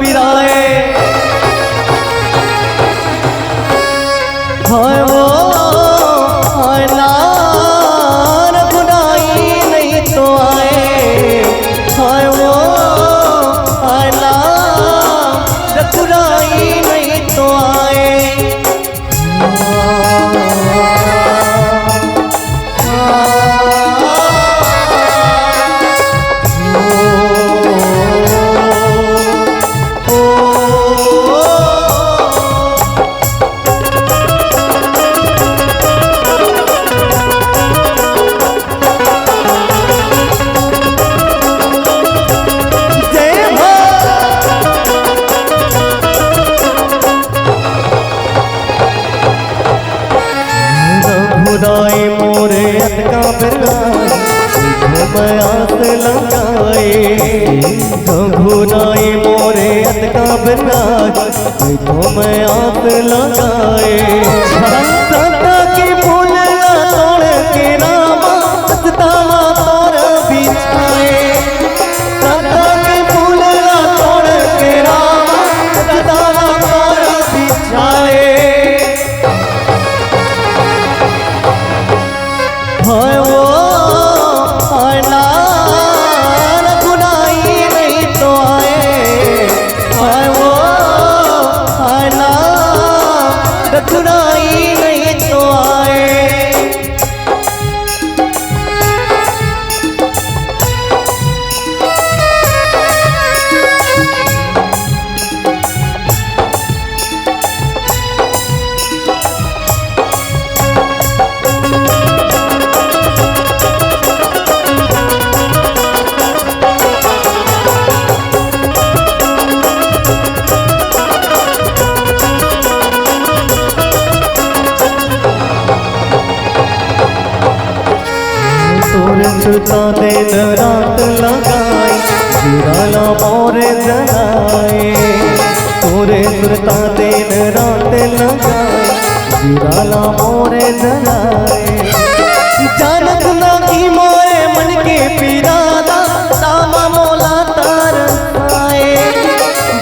पिराए। हाय वो आना रघुराई नहीं तो आए। हाय वो आना रघुराई नहीं तो आए। रघुराई मोरे अटका बिराए आस लगाए। रघुराई मोरे अटका बिराए आस लगाए। सदा की फूल तोड़ के रामा सतावा तोड़ बिछाए। सदा की फूल तोड़ के रामा सतावा तोड़ बिछाए। हाय वो आना रघुराई नहीं तो आए। हाय वो आना रघुराई नहीं तो आए। सुरता दिन रात लगाई जिराला मोरे जलाए। तोरे सुरता दिन रात लगाई जिराला मोरे जलाए। जानत ना की मोरे मन के पिरादा तामा मोला तार आए।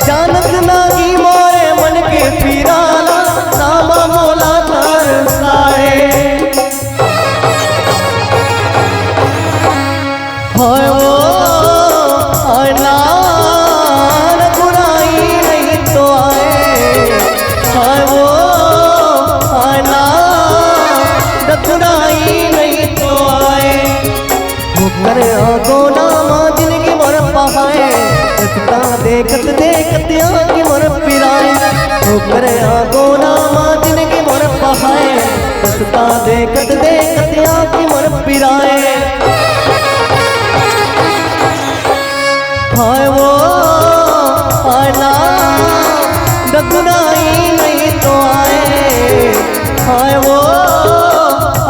जानत ना की मोरे मन के पिरादा तामा मोला तार आए। हाय वो आना रघुराई नहीं तो आए। हाय वो आना रघुराई नहीं तो आए। मुकर आगो नामा जिनकी मोर पहाए। रचता देखत देखत आगे मोर पिराए। मुकर आगो नामा जिनकी मोर पहाए। रचता देखत देखत आगे मोर पिराए। हाय वो आना रघुराई नहीं तो आए। हाय वो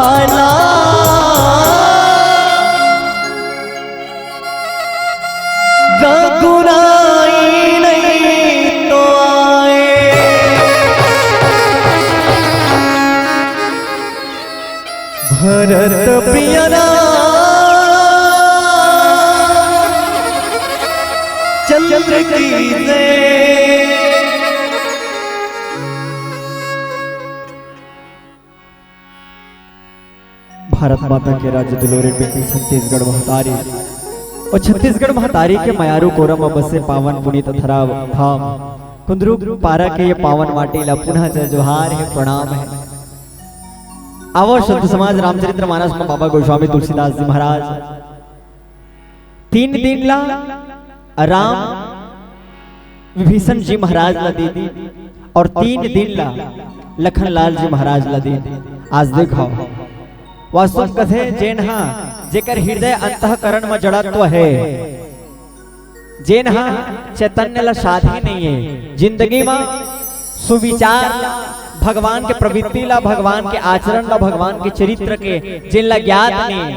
आना रघुराई नहीं तो आए। भरत प्रियना चंद्र की जय। भारत माता के राज्य दुलोरे बेटी छत्तीसगढ़ महतारी और छत्तीसगढ़ महतारी के मयारू कोरम बसे पावन पुनीत थरा धाम कुंदरू पारा के ये पावन माटी ला पुनः जय जोहार है, प्रणाम है। आवो शुद्ध समाज रामचरित्र मानस में बाबा गोस्वामी तुलसीदास जी महाराज 3 दिन ला राम विभीषण जी महाराज ला दी और 3 दिन ला लखनलाल जी महाराज ला दी। आज देखो वास्तव कथे जेन हा जेकर हृदय अंतःकरण में जड़त्व है, जेन हा चैतन्य ला साधी नहीं है, जिंदगी में सुविचार भगवान के प्रवृत्ति ला, भगवान के आचरण ला, भगवान के चरित्र के जिन ला ज्ञात नहीं,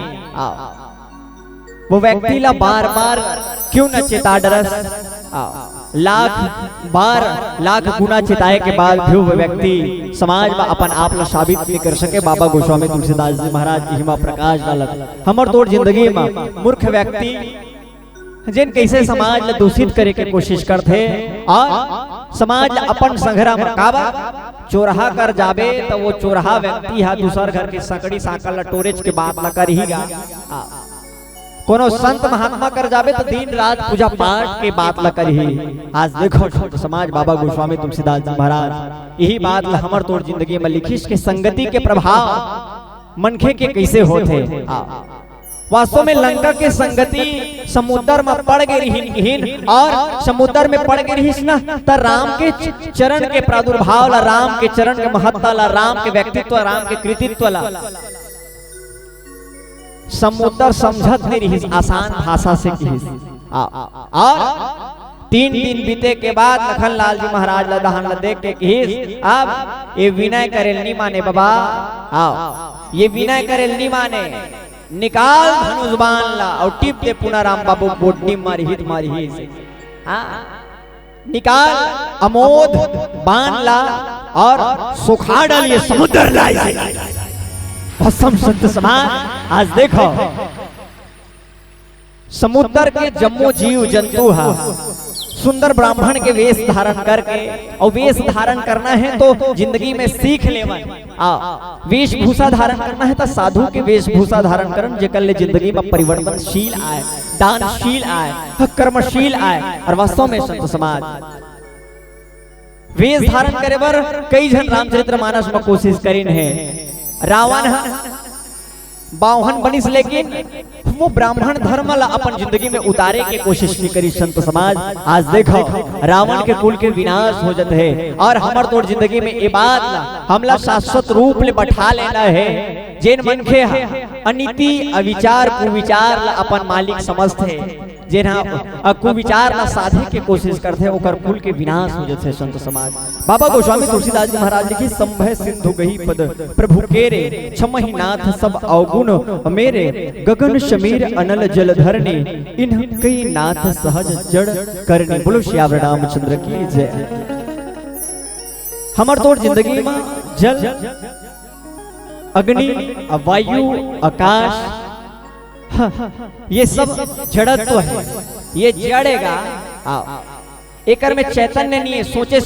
वो व्यक्ति ला बार बार क्यों न चेता डरस, लाख बार लाख गुना चिताए के बाद भी वो व्यक्ति समाज में अपन आप ला साबित नहीं कर सके। बाबा गोस्वामी तुलसीदास जी महाराज की हिमा प्रकाश डालत हमर तोड़ जिंदगी में मूर्ख व्यक्ति जिन कैसे समाज ला दूषित करे के कोशिश करते और समाज ला अपन संघरा मकावा चोरहा कर जाबे तो वो चोरहा व्यक्ति हा दूसर घर के सकड़ी साकल ला टोरेज के बात ला कर ही गा। कोनो संत महात्मा कर जाबे तो दिन रात पूजा पाठ के बात ला कर ही। आज देखो तो समाज बाबा गोस्वामी तुलसीदास जी महाराज यही बात ला हमर तोर जिंदगी में लिखिस के संगति के प्रभाव मनखे के कैसे होते। वास्तव में लंका के संगति समुद्र में पड़ गई और समुद्र में पड़ गई ना तो राम के चरण के प्रादुर्भाव ला, राम के चरण के महत्ता ला, राम के व्यक्तित्व, राम के कृतित्व ला समुद्र समझत नहीं रही आसान भाषा से और 3 दिन बीते के बाद लखन लाल जी महाराज ला दहन ला देख के कहिस अब ये विनय करेल नहीं माने बाबा, आओ ये विनय करेल नहीं माने, निकाल धनुष बाण ला और टिप दे पुनः राम बाबू बोडनी मारी हित मारी ही निकाल अमोद बाण ला और सुखा डालिए समुद्र लाई भस्म संत समाज। आज देखो समुद्र के जम्मो जीव जंतु हा सुंदर ब्राह्मण के वेश धारण करके और वेश धारण करना है तो जिंदगी में सीख लेवन, वेशभूषा धारण करना है तो साधु के वेशभूषा धारण करन जेकर ले जिंदगी में परिवर्तनशील आए, दानशील आए, कर्मशील आए। और वास्तव में संत समाज वेश धारण करे बर कई जन रामचरितमानस में कोशिश करीन है। रावण बावहन बनिस लेकिन वो ब्राह्मण धर्म ला अपन जिंदगी में उतारे के कोशिश नहीं करी संत समाज। आज देखो रावण के कुल के विनाश हो जाते है और हमर तोड़ जिंदगी में ये बात ला हमला शाश्वत रूप ले बैठा लेना है। जेन मनखे अनीति अविचार कुविचार ला अपन मालिक समझते, जेना कुविचार ला साधे के कोशिश करते ओकर कुल के विनाश हो जाते संत समाज। बाबा गोस्वामी तुलसीदास जी महाराज लिखी संभय सिंधु गही पद प्रभु केरे छमहि नाथ सब अवगुण मेरे गगन शमीर अनल जल धरने इन कई नाथ सहज जड़ करने। बोलो श्याम रामचंद्र की जय। हमर तोड़ जिंदगी में जल अग्नि वायु आकाश ये सब जड़त्व है, ये जड़ेगा एकर में चैतन्य नहीं है, सोचे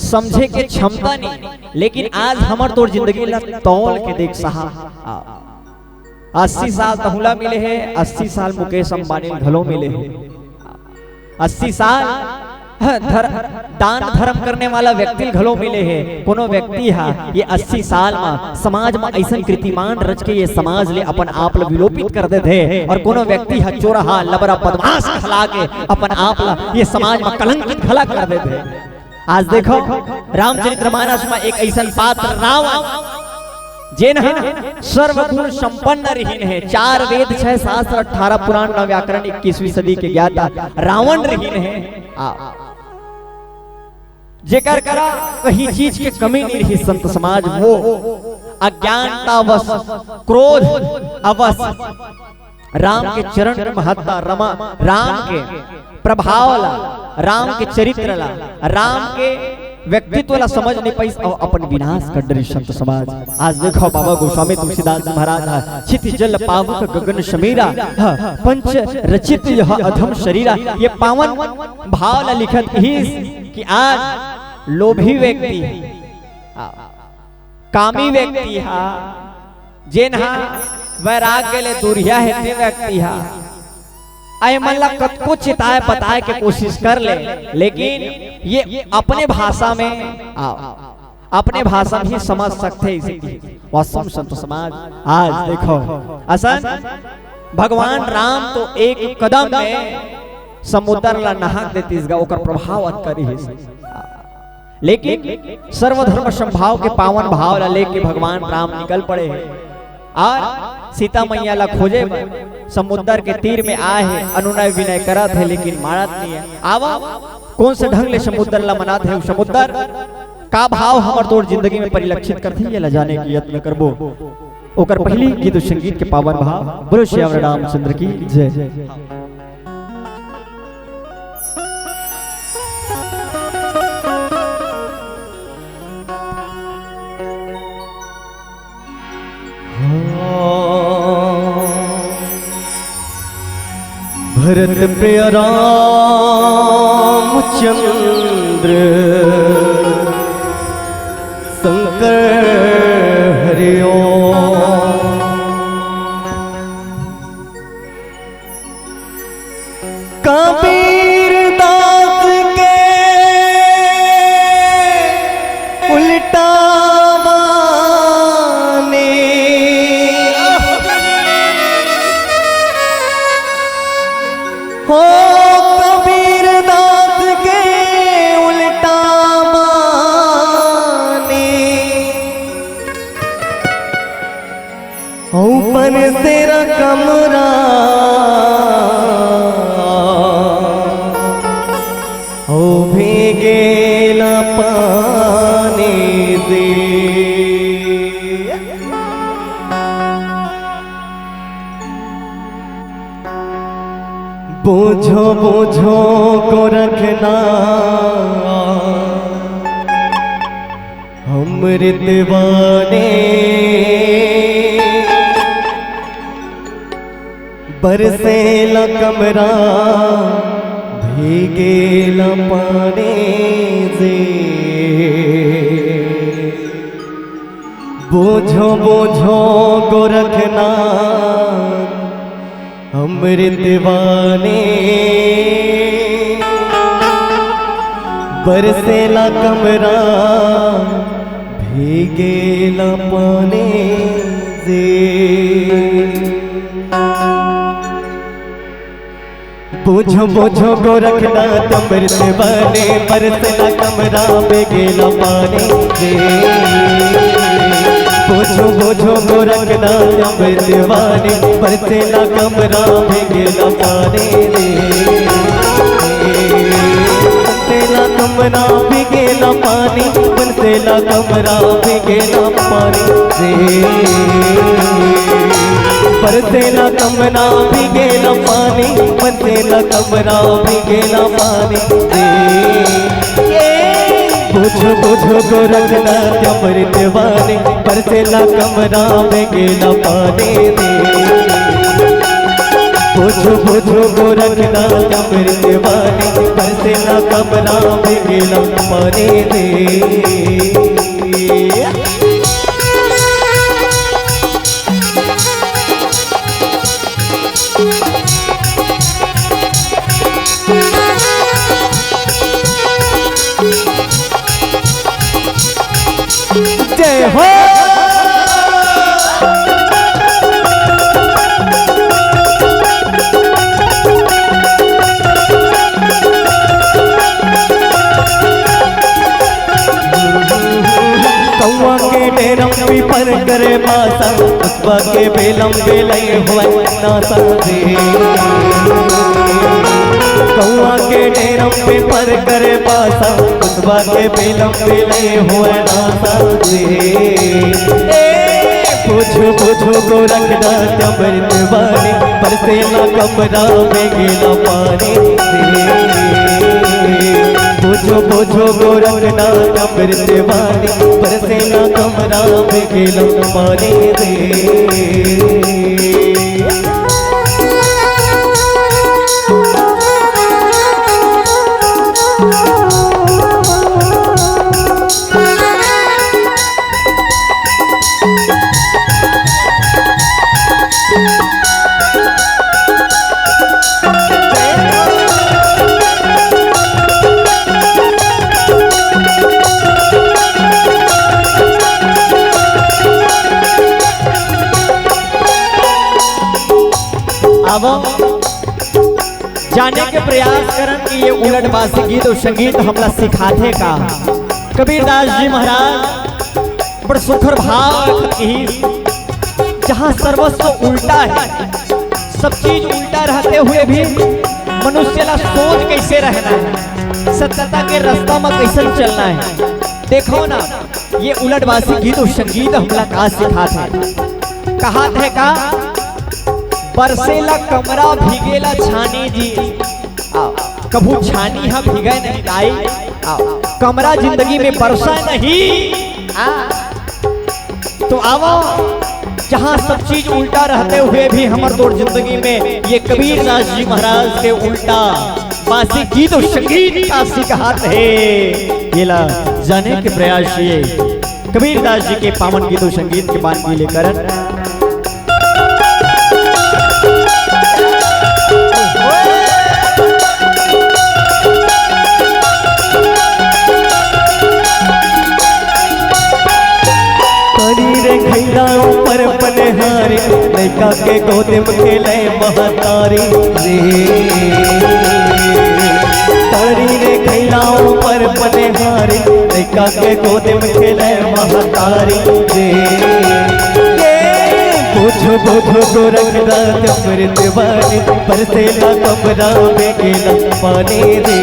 समझे के क्षमता नहीं। लेकिन आज हमर तोड़ जिंदगी ला तौल के देख सहा 80 साल तहुला मिले है, 80 साल मुकेश अंबानी घलो मिले है, 80 साल दान धर्म करने वाला व्यक्ति घलो मिले है। कोनो व्यक्ति हा ये 80 साल में समाज में ऐसा कीर्तिमान रच के ये समाज ले अपन आप ला विलोपित कर देते है और कोनो व्यक्ति हा चोरहा लबरा बदमाश कहला के अपन आप ला ये समाज में कलंकित खला कर देते है। आज देखो रामचरितमानस में एक ऐसा पात्र रावण जेन सर्वगुण संपन्न रहीन है, 4 वेद 6 शास्त्र 18 पुराण 9 व्याकरण 21वीं सदी के ज्ञाता रावण रहीन है। जेकर करा कहीं चीज के कमी नहीं रही संत समाज, वो अज्ञानतावश क्रोध अवश राम के चरण के महत्ता, राम के प्रभाव ला, राम के चरित्र ला, राम के व्यक्तित्व ला समझ नहीं पाई और अपन विनाश कर डरी संत समाज। आज देखो बाबा गोस्वामी तुलसीदास महाराज क्षिति जल पावक गगन शमीरा पंच रचित यह अधम शरीरा, ये पावन भाव ला लिखत ही कि आज लोभी व्यक्ति कामी व्यक्ति हा जेन हा वैराग्य ले दूरिया है ते व्यक्ति हा आए मन ला कतको चिताए बताए के कोशिश कर ले, लेकिन ये अपने भाषा में अपने भाषा में ही समझ सकते हैं। वास्तव संत समाज आज देखो असन भगवान राम तो एक कदम में समुद्र ला नहाक देतीस गा ओकर प्रभाव अनकरी है, लेकिन सर्वधर्म संभाव के पावन भाव ला लेके भगवान राम निकल पड़े हैं और सीता मैया ला खोजे समुद्र के तीर में आए हैं, अनुनय विनय करत है लेकिन मारत नहीं है। आवा कौन से ढंग ले समुद्र ला मनात है, समुद्र का भाव हमर तोड़ जिंदगी में परिलक्षित करती है जाने की यत्न करबो। ओकर पहली गीत संगीत के पावन भाव। बोलो श्याम रामचंद्र की जय। भरत सुमिरत प्रिय रामचंद्र शंकर हरि ओम। कबीर दास के उल्टा माने हो, कबीर दास के उल्टा माने ऊपर तेरा कमरा हो भीगेला पानी दे। बोझो बोझो को रखना अमृत वाने बरसेला कमरा भीगेला पानी से। बोझो बोझो को रखना अमृत वाने बरसेला कमरा भीगेला पानी से। बोझो बोझो को रखना अमृत वाने बरसेला कमरा भीगेला पानी से। बोझो बोझो को रखना अमृत वाने बरसेला कमरा भीगेला पानी से। बरसेला कमरा भीगेला पानी बरसेला कमरा भीगेला पानी से। बरसेला कमरा भीगेला पानी बरसेला कमरा भीगेला पानी से। बोझो बोझो को रखना अमृत वाने बरसेला कमरा भीगेला पानी दे। बोझो बोझो को रखना अमृत वाने बरसेला कमरा भीगेला पानी दे। जय हो कौआ के डेरम पीपर करे बासा उसबा के बेलम बेलई हुआ नासा दे। कौआ के डेरम पेपर करे बासा उसबा के बेलम बेलई हुआ नासा दे। बोझो बोझो को रखना अमृत वाने बरसेला कमरा भीगेला पानी से। बोझो बोझो को रखना अमृत वाने बरसेला कमरा भीगेला पानी से। अब जाने के प्रयास करन कि ये उलटबासी गीत और संगीत हमला सिखाते का। कबीरदास जी महाराज बड़ सुखर भाव की जहाँ सर्वस्व उल्टा है, सब चीज उल्टा रहते हुए भी मनुष्य ला सोच कैसे रहना है, सत्यता के रास्ता में कैसे चलना है। देखो ना ये उलटबासी गीत और संगीत हमला का सिखाते कहा थे का बरसेला कमरा भीगेला छानी जी। कभू छानी हम भीगे नहीं लाई कमरा जिंदगी में बरसा नहीं। तो आओ जहाँ सब चीज उल्टा रहते हुए भी हमार दौड़ जिंदगी में ये कबीरदास जी महाराज के उल्टा बासी गीत और संगीत का सिखात है। ये ला जाने के प्रयास ये कबीरदास जी के पावन गीत और संगीत के बात लेकर पर पनहारी लड़का के गोद में खेले महतारी रे तारी रे खैलाओ पर पनहारी लड़का के गोद में खेले महतारी रे बोझो बोझो गोरखनाथ अमृत वाणी बरसेला कमरा में गेला पानी रे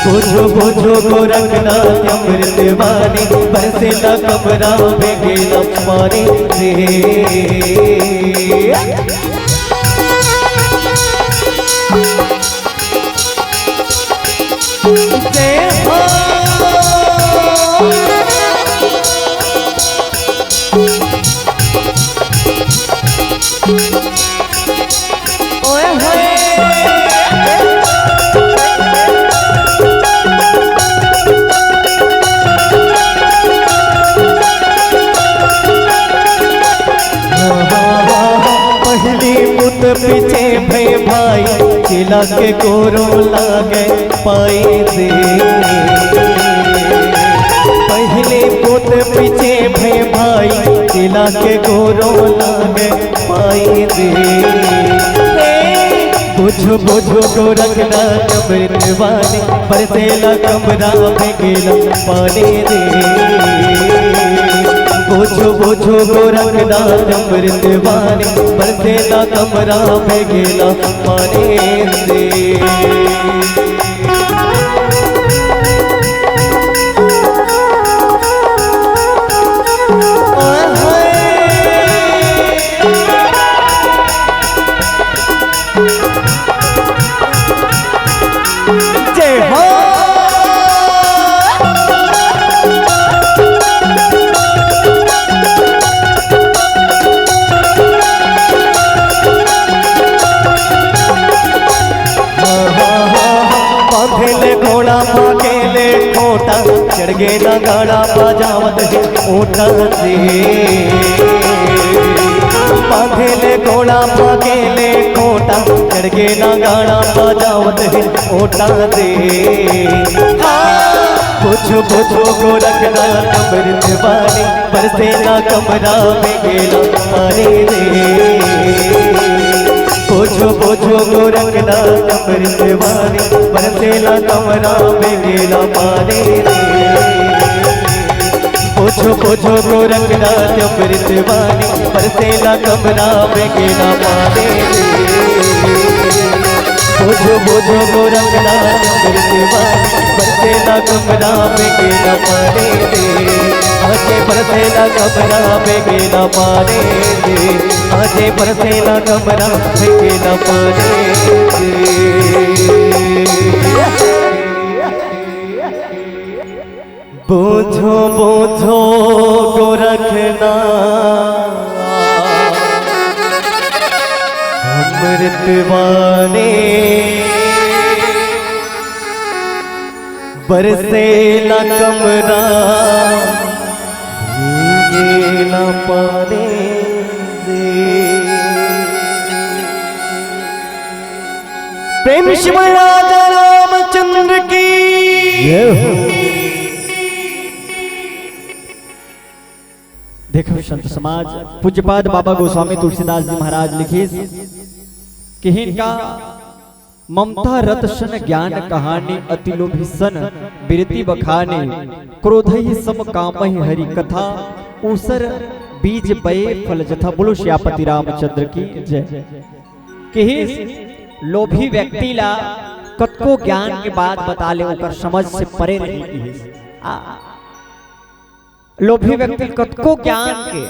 बोझो बोझो गोरखनाथ अमृत वाणी बरसेला कमरा में गेला पानी रे जय हो ओए होए पीछे भय भाई चिला के गोरो लागे पाए दे पहले पुत पीछे भय भाई चिला के गोरो लागे पाए दे बुझो बुझो गोरखनाथ अमृत वाणी बरसेला कमरा में गेला पानी रे बोझो बोझो गोरखनाथ अमृत वाणी बरसेला कमरा में गेला पानी रे जय हो घोड़ा भागेले खोटा चढ़ गेला गाड़ा बजावत है ओटा से बांधेले घोड़ा भागेले खोटा चढ़ गेला गाड़ा बजावत है ओटा से बुझो बुझो गोरखनाथ अमृत वाणी बरसेला कमरा में गेला पानी रे बोझो बोझो गोरखनाथ अमृत वाणी बरसेला कमरा में गेला पानी रे बोझो बोझो गोरखनाथ अमृत वाणी बरसेला कमरा में गेला पानी रे बोझो बोझो गोरखनाथ अमृत वाणी बरसेला कमरा में गेला पानी रे आजे बरसेला कमरा में गेला पानी रे आजे बरसेला कमरा में गेला पानी बोझो बोझो गोरखनाथ अमृत वाणी बरसेला कमरा गेला पानी प्रेम शिव राजा रामचंद्र की देखो संत समाज पूज्यपाद बाबा गोस्वामी तुलसीदास जी महाराज लिखे कि इनका ममता रत सन ज्ञान कहानी अति लोभी सन बिरति बखाने क्रोध ही सम काम हरि कथा ऊसर बीज बये फल जथा। बोलो श्यापति रामचंद्र की जय। कि लोभी व्यक्ति ला कतको ज्ञान के बाद बता ले ओकर समझ से परे नहीं लोभी व्यक्ति कतको ज्ञान के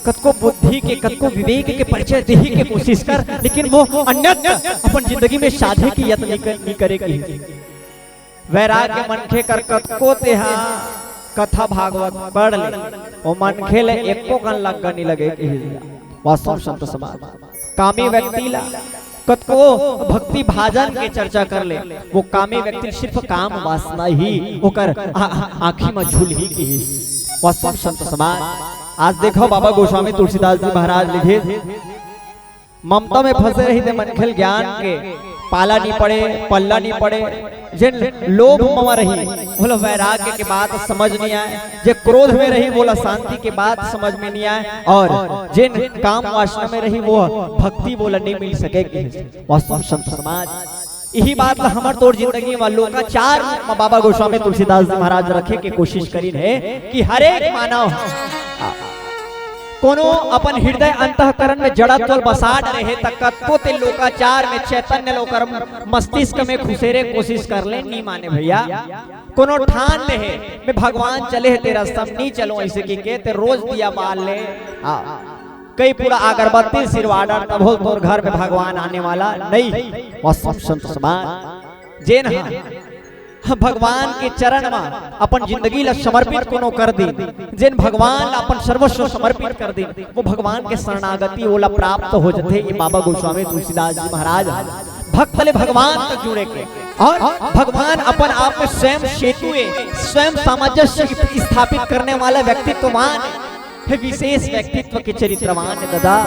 कतको बुद्धि के कतको विवेक के परिचय देही के कोशिश कर लेकिन वो अन्यत्र अपन जिंदगी में साधे की यत्न नहीं करेगी। वैराग्य मनखे कर कतको तेहा कथा भागवत पढ़ ले वो मन खेले एको कन लग नहीं लगे वास्तव संत समाज कामी व्यक्ति ला कतको भक्ति भाजन के चर्चा कर ले वो कामी व्यक्ति सिर्फ काम वासना ही होकर आँखी में झूल ही की वास्तव संत समाज। आज देखो बाबा गोस्वामी तुलसीदास जी महाराज लिखे ममता में फंसे रही थे मनखेल ज्ञान के पाला नहीं पड़े पल्ला नहीं पड़े जिन लोभ में रही बोला वैराग्य के बात समझ नहीं आए, जे क्रोध में रही बोला शांति के बात समझ में नहीं आए, और जिन काम वासना में रही वो भक्ति बोला नहीं मिल सकेगी। वास्तव संत समाज यही बात ला हमार तोर जिंदगी में लोकाचार बाबा गोस्वामी तुलसीदास जी महाराज रखे के कोशिश करी है कि हर एक मानव कोनो अपन हृदय अंतःकरण में जड़त्व बसाड रहे तकत्व ते लोकाचार में चैतन्य लोकर मस्तिष्क में खुसेरे कोशिश कर ले नहीं माने भैया कोनो ठान ले है मैं भगवान चले है तेरा सब नहीं चलो ऐसे की के ते रोज दिया बाल ले कई पूरा अगरबत्ती सिरवाड़ा तब हो तोर घर में भगवान आने वाला नहीं। वास्तव संत समाज जेन भगवान के चरण में अपन जिंदगी ला समर्पित कोनो कर दी जिन भगवान अपन सर्वस्व समर्पित कर दी वो भगवान के शरणागति ओला प्राप्त हो जाते। ये बाबा गोस्वामी तुलसीदास जी महाराज भक्त ले भगवान तक जुड़े के और भगवान अपन आप में स्वयं सेतु स्वयं सामंजस्य स्थापित करने वाला व्यक्तित्ववान है, विशेष व्यक्तित्व के चरित्रवान दादा।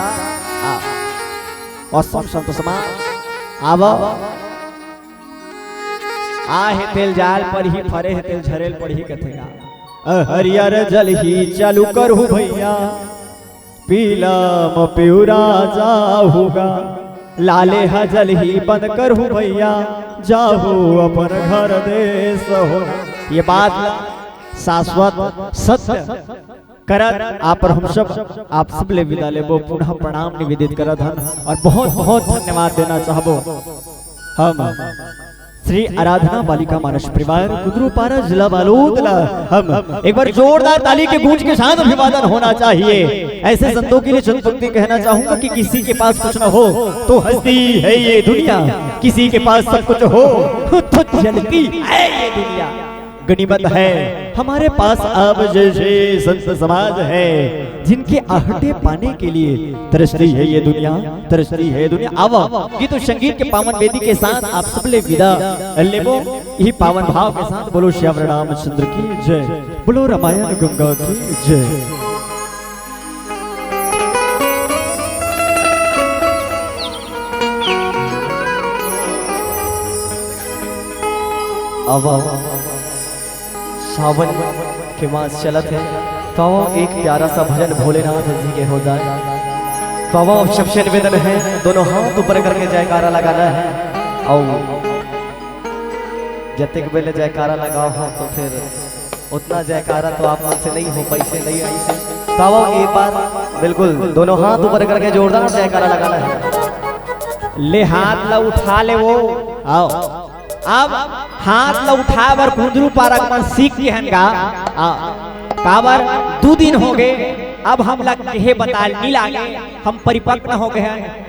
वास्तव संत समाज आवा आहे तेल जाल पर ही फरे है तेल झरेल पर ही कथेगा हरियर जल ही चालू करू भैया पीलम प्यूरा जाऊगा लाले हा जल ही बंद करू भैया जाहू अपन घर देश हो। ये बात शाश्वत सत्य करत आप हम सब आप सब ले विदा लेबो पुनः प्रणाम निवेदित करत हन और बहुत बहुत धन्यवाद देना चाहबो हम श्री आराधना बालिका मानस परिवार कुदरूपारा जिला बालोद हम एक बार जोरदार ताली के गूंज के साथ अभिवादन होना चाहिए। ऐसे संतों के लिए चंद पंक्ति कहना चाहूंगा कि किसी के पास कुछ न हो तो हंसती है ये दुनिया, किसी के पास सब कुछ हो तो जलती है ये दुनिया। गनीमत है हमारे पास आप जैसे संत समाज है जिनके आहटे पाने के लिए तरसती है ये दुनिया, तरसती है दुनिया। आवा गीत तो संगीत के पावन वेदी के साथ आप सब ले विदा लेबो यही पावन भाव के साथ बोलो श्याम रामचंद्र की जय, बोलो रामायण गंगा की जय। आवा सावन के मास चलत है तो एक प्यारा सा भजन भोलेनाथ जी के हो जाए तो सबसे निवेदन है दोनों हाथ ऊपर करके जयकारा लगाना है और जतिक बेले जयकारा लगाओ हो तो फिर उतना जयकारा तो आप मन से नहीं हो पैसे नहीं ऐसे तो एक बार बिल्कुल दोनों हाथ ऊपर करके जोरदार जयकारा लगाना है। ले हाथ ला उठा ले वो आओ अब हाथ ला उठा बर कुंदरू पारक मन सीख के हनगा काबर 2 दिन हो गए अब हम लग के बता नहीं लागे हम परिपक्व हो गए हैं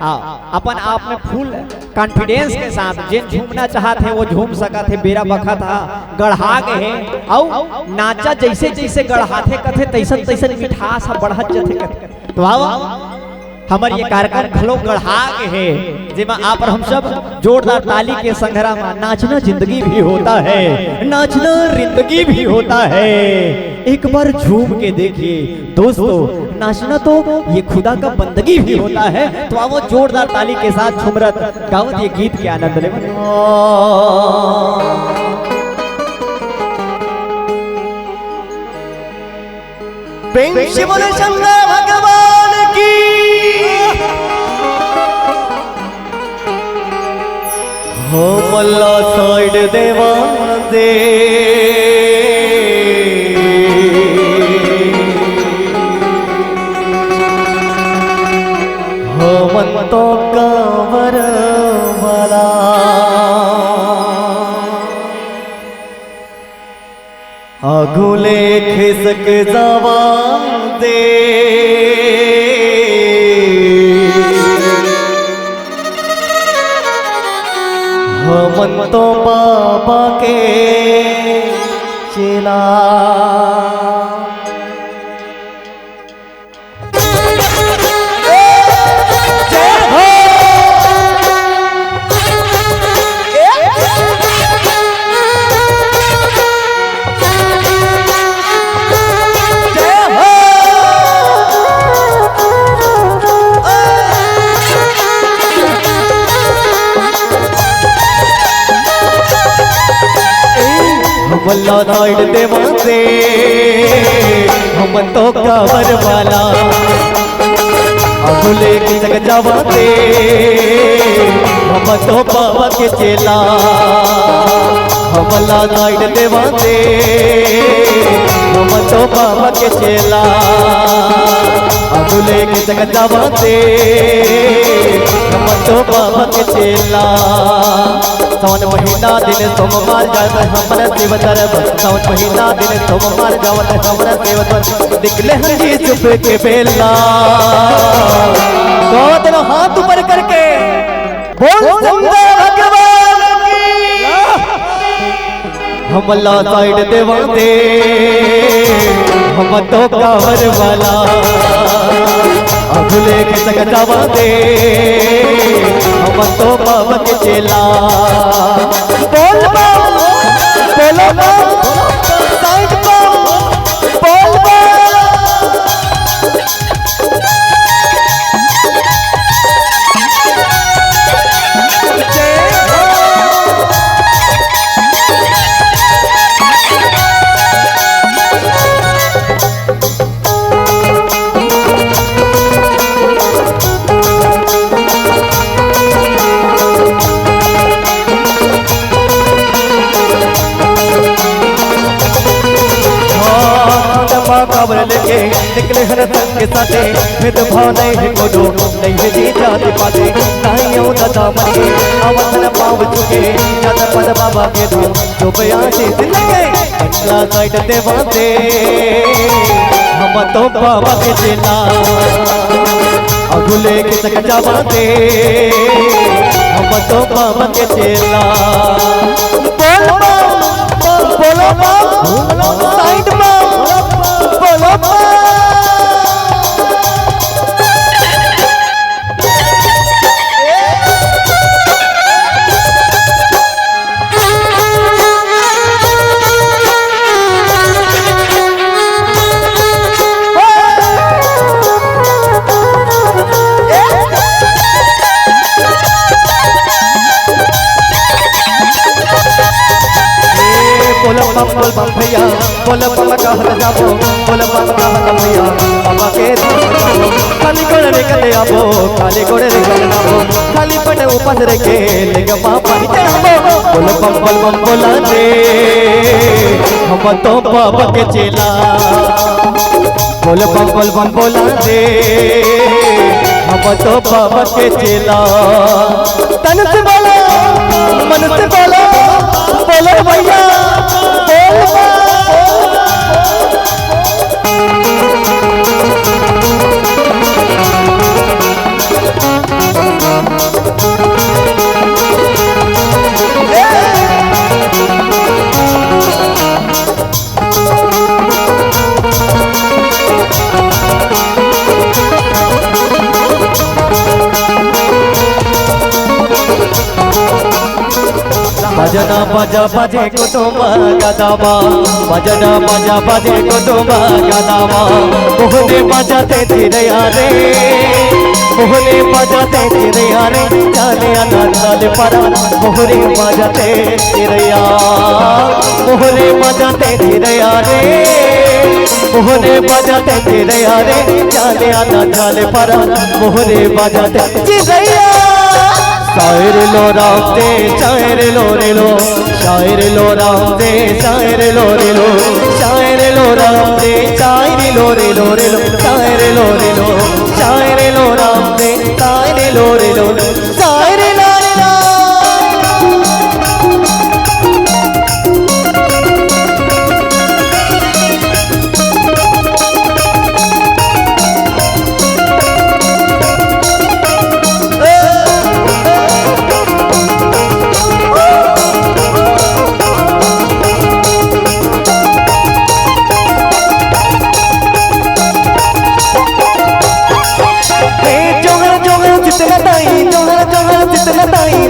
अपन आप में फुल कॉन्फिडेंस के साथ जिन झूमना चाहते वो झूम सका थे बेरा बखा था गढ़ा गए हैं और नाचा जैसे जैसे गढ़ाते कथे तैसन तैसन मिठास बढ़त जथे तो हमार ये कार्यक्रम खलो गढ़ा के है जिमा आप हम सब जोरदार ताली के संघरा में नाचना जिंदगी भी होता है, नाचना जिंदगी भी होता है। एक बार झूम के देखिए दोस्तों नाचना तो ये खुदा का बंदगी भी होता है। तो आओ जोरदार ताली के साथ झुमरत गावत ये गीत के आनंद ले प्रेम से बोले शंकर भगवान की हो मल्ला साइड देवा दे हो मन तो कांवर वाला आगुले खिसक जावा दे मन तो बाबा के चेला हमला साइड देवा से हम तो कावर वाला अबुले की जग जावा से हम तो बाबा के चेला हमला साइड देवा से हम तो बाबा के चेला अबुले की जग जावा से हम तो बाबा के चेला सावन महीना दिन सोमवार जाए हमारा देवतर सावन महीना दिन सोमवार जावत हमारा देवतर निकले हंजी चुप के बेला दोनों हाथ ऊपर करके बोल भगवान की हमला साइड देवा दे हम तो कावर वाला अबुले के जग जावा दे हम तो बाबा के चेला बोल बोलो साइड बोल कावर लेके निकले हर संग के साथे भेद भाव नहीं है कोडो नहीं है जी जाते पाते नहीं दादा मरे अवतन पाव चुके जाता पद बाबा के धाम तो बयान से लगे अगला साइड देवा से हम तो बाबा के चेला अगुले के तक जावा दे हम तो बाबा के चेला बोलो साइड में बोल बम भैया बोल बम कहत जाबो बोल बम कहत भैया बाबा के धाम जाबो खाली गोड़े निकले आबो खाली गोड़े निकले आबो खाली पट ऊपर रखे लेगा पापा चढ़ाबो बोल बम बोला दे हम तो बाबा के चेला बोल बम बोला दे हम तो बाबा के चेला तन से बोलो मन से बोलो बोलो भैया भजना बजा बजे कुटुंबा गदावा भजना बजा बजे कुटुंबा गदावा मोहने बजाते चिड़िया रे मोहने बजाते चिड़िया रे चाले अनंदल परा मोहरे बजाते चिड़िया मोहरे बजाते चिड़िया रे मोहरे बजाते चिड़िया रे चाले अनंदल परा मोहरे बजाते चिड़िया शायर लो राम दे शायर लो रे लो शायर लो राम दे शायर लो रे लो शायर लो राम दे शायर लो रे लो रे लो शायर लो रे लो शायर लो राम दे शायर लो रे लो शायर लो रे लो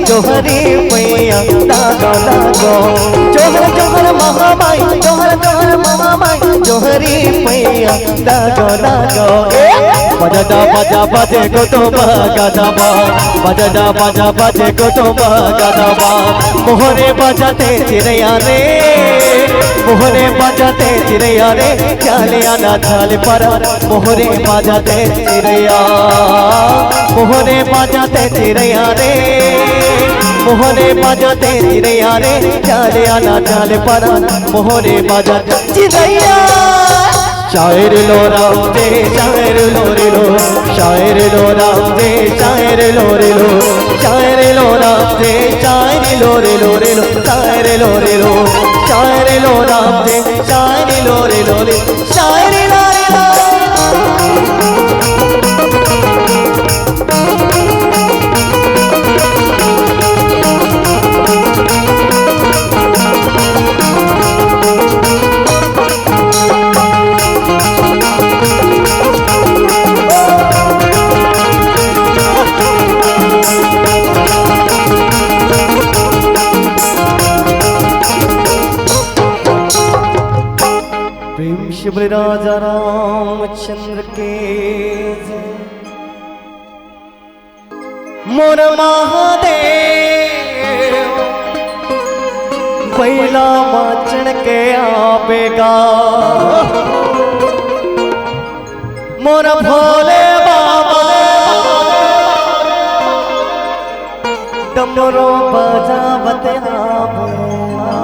जोहरी मैया दागो दागो जोहर जोहर महामाई जोहर जोहर महामाई जोहरी मैया दागो दागो बजा बजा बजे कुटुंबा गदावा बजा बजा बजे कुटुंबा गदावा मोहरे बजाते चिड़िया रे मोहरे बजाते चिड़ैया रे चले आना छाल पर मोहरे बजाते चिड़ैया मोहरे बजाते चिड़ैया रे मोहरे बजाते चिड़ैया रे चले आना छाल पर मोहरे बजाते चिड़ैया शायर लो राम दे शायर लो रे लो शायर लो राम दे शायर लो रे लो शायर लो राम दे शायर लो रे लो रे लो शायर लो रे लो शायर लो राम दे शायर लो रे लो रे शायर लो रे लो शिव राजा रामचंद्र के मोर महादेव बैला माचन के आवेगा मोर भोले बाबा डमरू बजावत आवेगा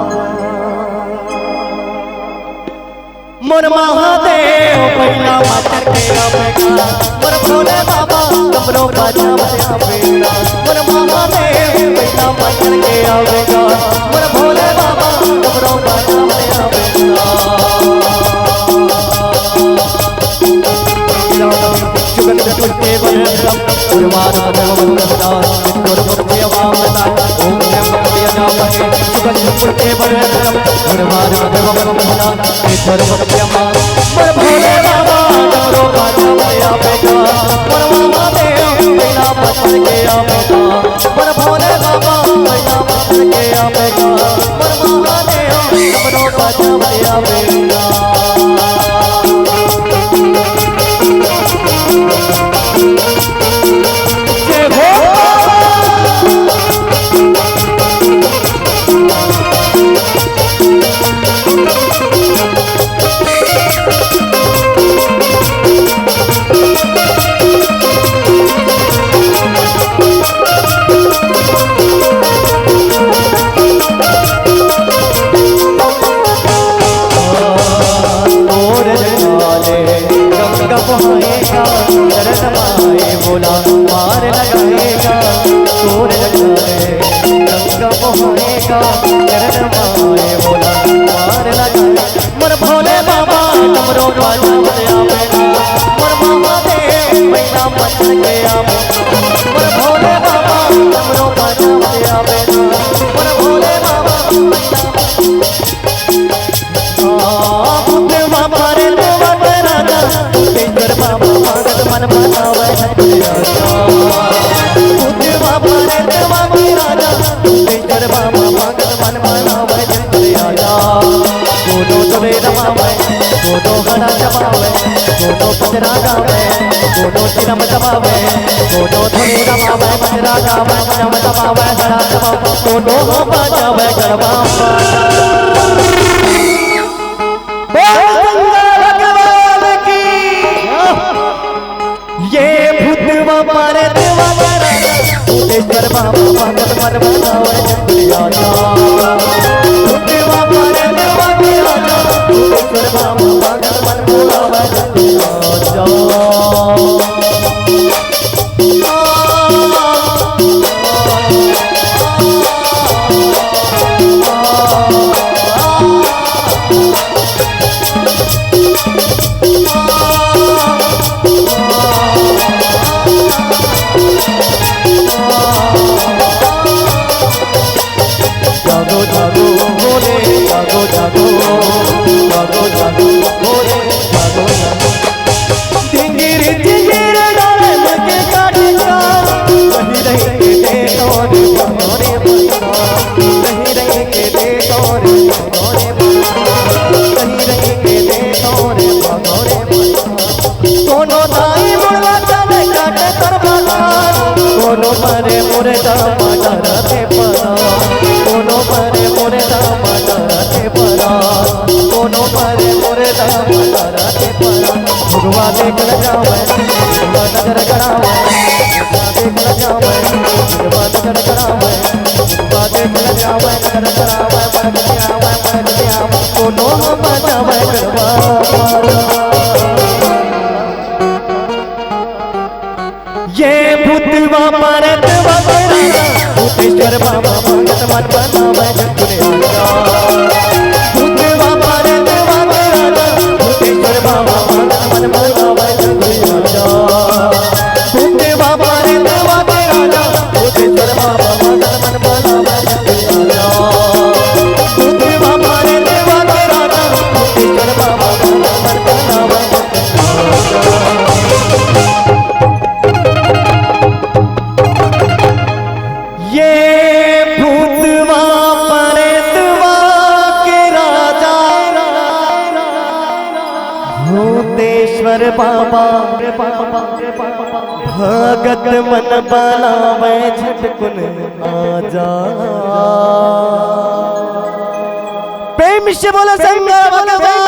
मोर महादेव बैला माचन के आवेगा मोर भोले बाबा डमरू बजावत आवेगा मोर महादेव बैला माचन के आवेगा मोर भोले बाबा डमरू बजावत आवेगा जुगन जुगते बलराम गुरुवार भगवान गुरुमुखी अवामता ओम नमः शिवाय जुगन जुगते बलराम गुरुवार भगवान गुरुमुखी अवामता मोर भोले बाबा डमरू बजावत आवेगा मोर महादेव बैला माचन के आवेगा मोर भोले बाबा बैला माचन के आवेगा मोर महादेव डमरू बजावत आवेगा बोला मार लगाएगा तोर लगाए गंगा मोहनेगा चरण माए बोला मार लगाए मोर भोले बाबा डमरू बजावत आवेगा मोर महादेव बैला माचन के आवेगा मोर भोले बाबा डमरू बजावत आवेगा मोर भोले बाबा बुद्ध बाबा रे देवा राजा बुद्धेश्वर बाबा भगत मन बनावे बुद्ध बाबा रे देवा राजा बुद्धेश्वर बाबा भगत मन बनावे राजा दोनों तोरे रमावे दोनों गणा जमावे दोनों पजरा गावे दोनों चिरम जमावे दोनों धुनी रमावे पजरा गावे चिरम जमावे गणा जमावे दोनों हो बजावे गरबा ये भूतवा मारे देवा बुद्धेश्वर बाबा भगत मन बनावे जंगलियाना भूतवा मारे देवा बुद्धेश्वर बाबा भगत मन बनावे जंगलियाना जागो जागो भोले जागो जागो जागो जागो भोले जागो जागो डिंगिर डिंगिर डाले लगे काटका वही रही के दे तोरे भगोरे बता वही रही के दे तोरे भगोरे बता वही रही के दे तोरे भगोरे बता कोनो दाई मुड़वा चले काटे करवाला कोनो मरे मोरे दामा डरते परा कोनो मरे मोरे दामा डरते परा देख न जावे नजर गड़ावे देख न जावे नजर गड़ावे देख न जावे नजर गड़ावे मन के आवे कोनो मनावे गरबा ये भूतवा परतवा तेरा भूतेश्वर बाबा भगत मन बनावे जगने आजा भूतवा परतवा तेरा भूतेश्वर बाबा भगत मन बनावे जगने आजा भूतवा परतवा तेरा भूतेश्वर बाबा भगत मन बनावे जगने आजा भूतवा परतवा तेरा भूतेश्वर बाबा भगत मन बनावे ये भूतवा परतवा के राजा भूतेश्वर बाबा भगत मन बनावे झटकुन आजा प्रेम से बोलो शंकर भगवान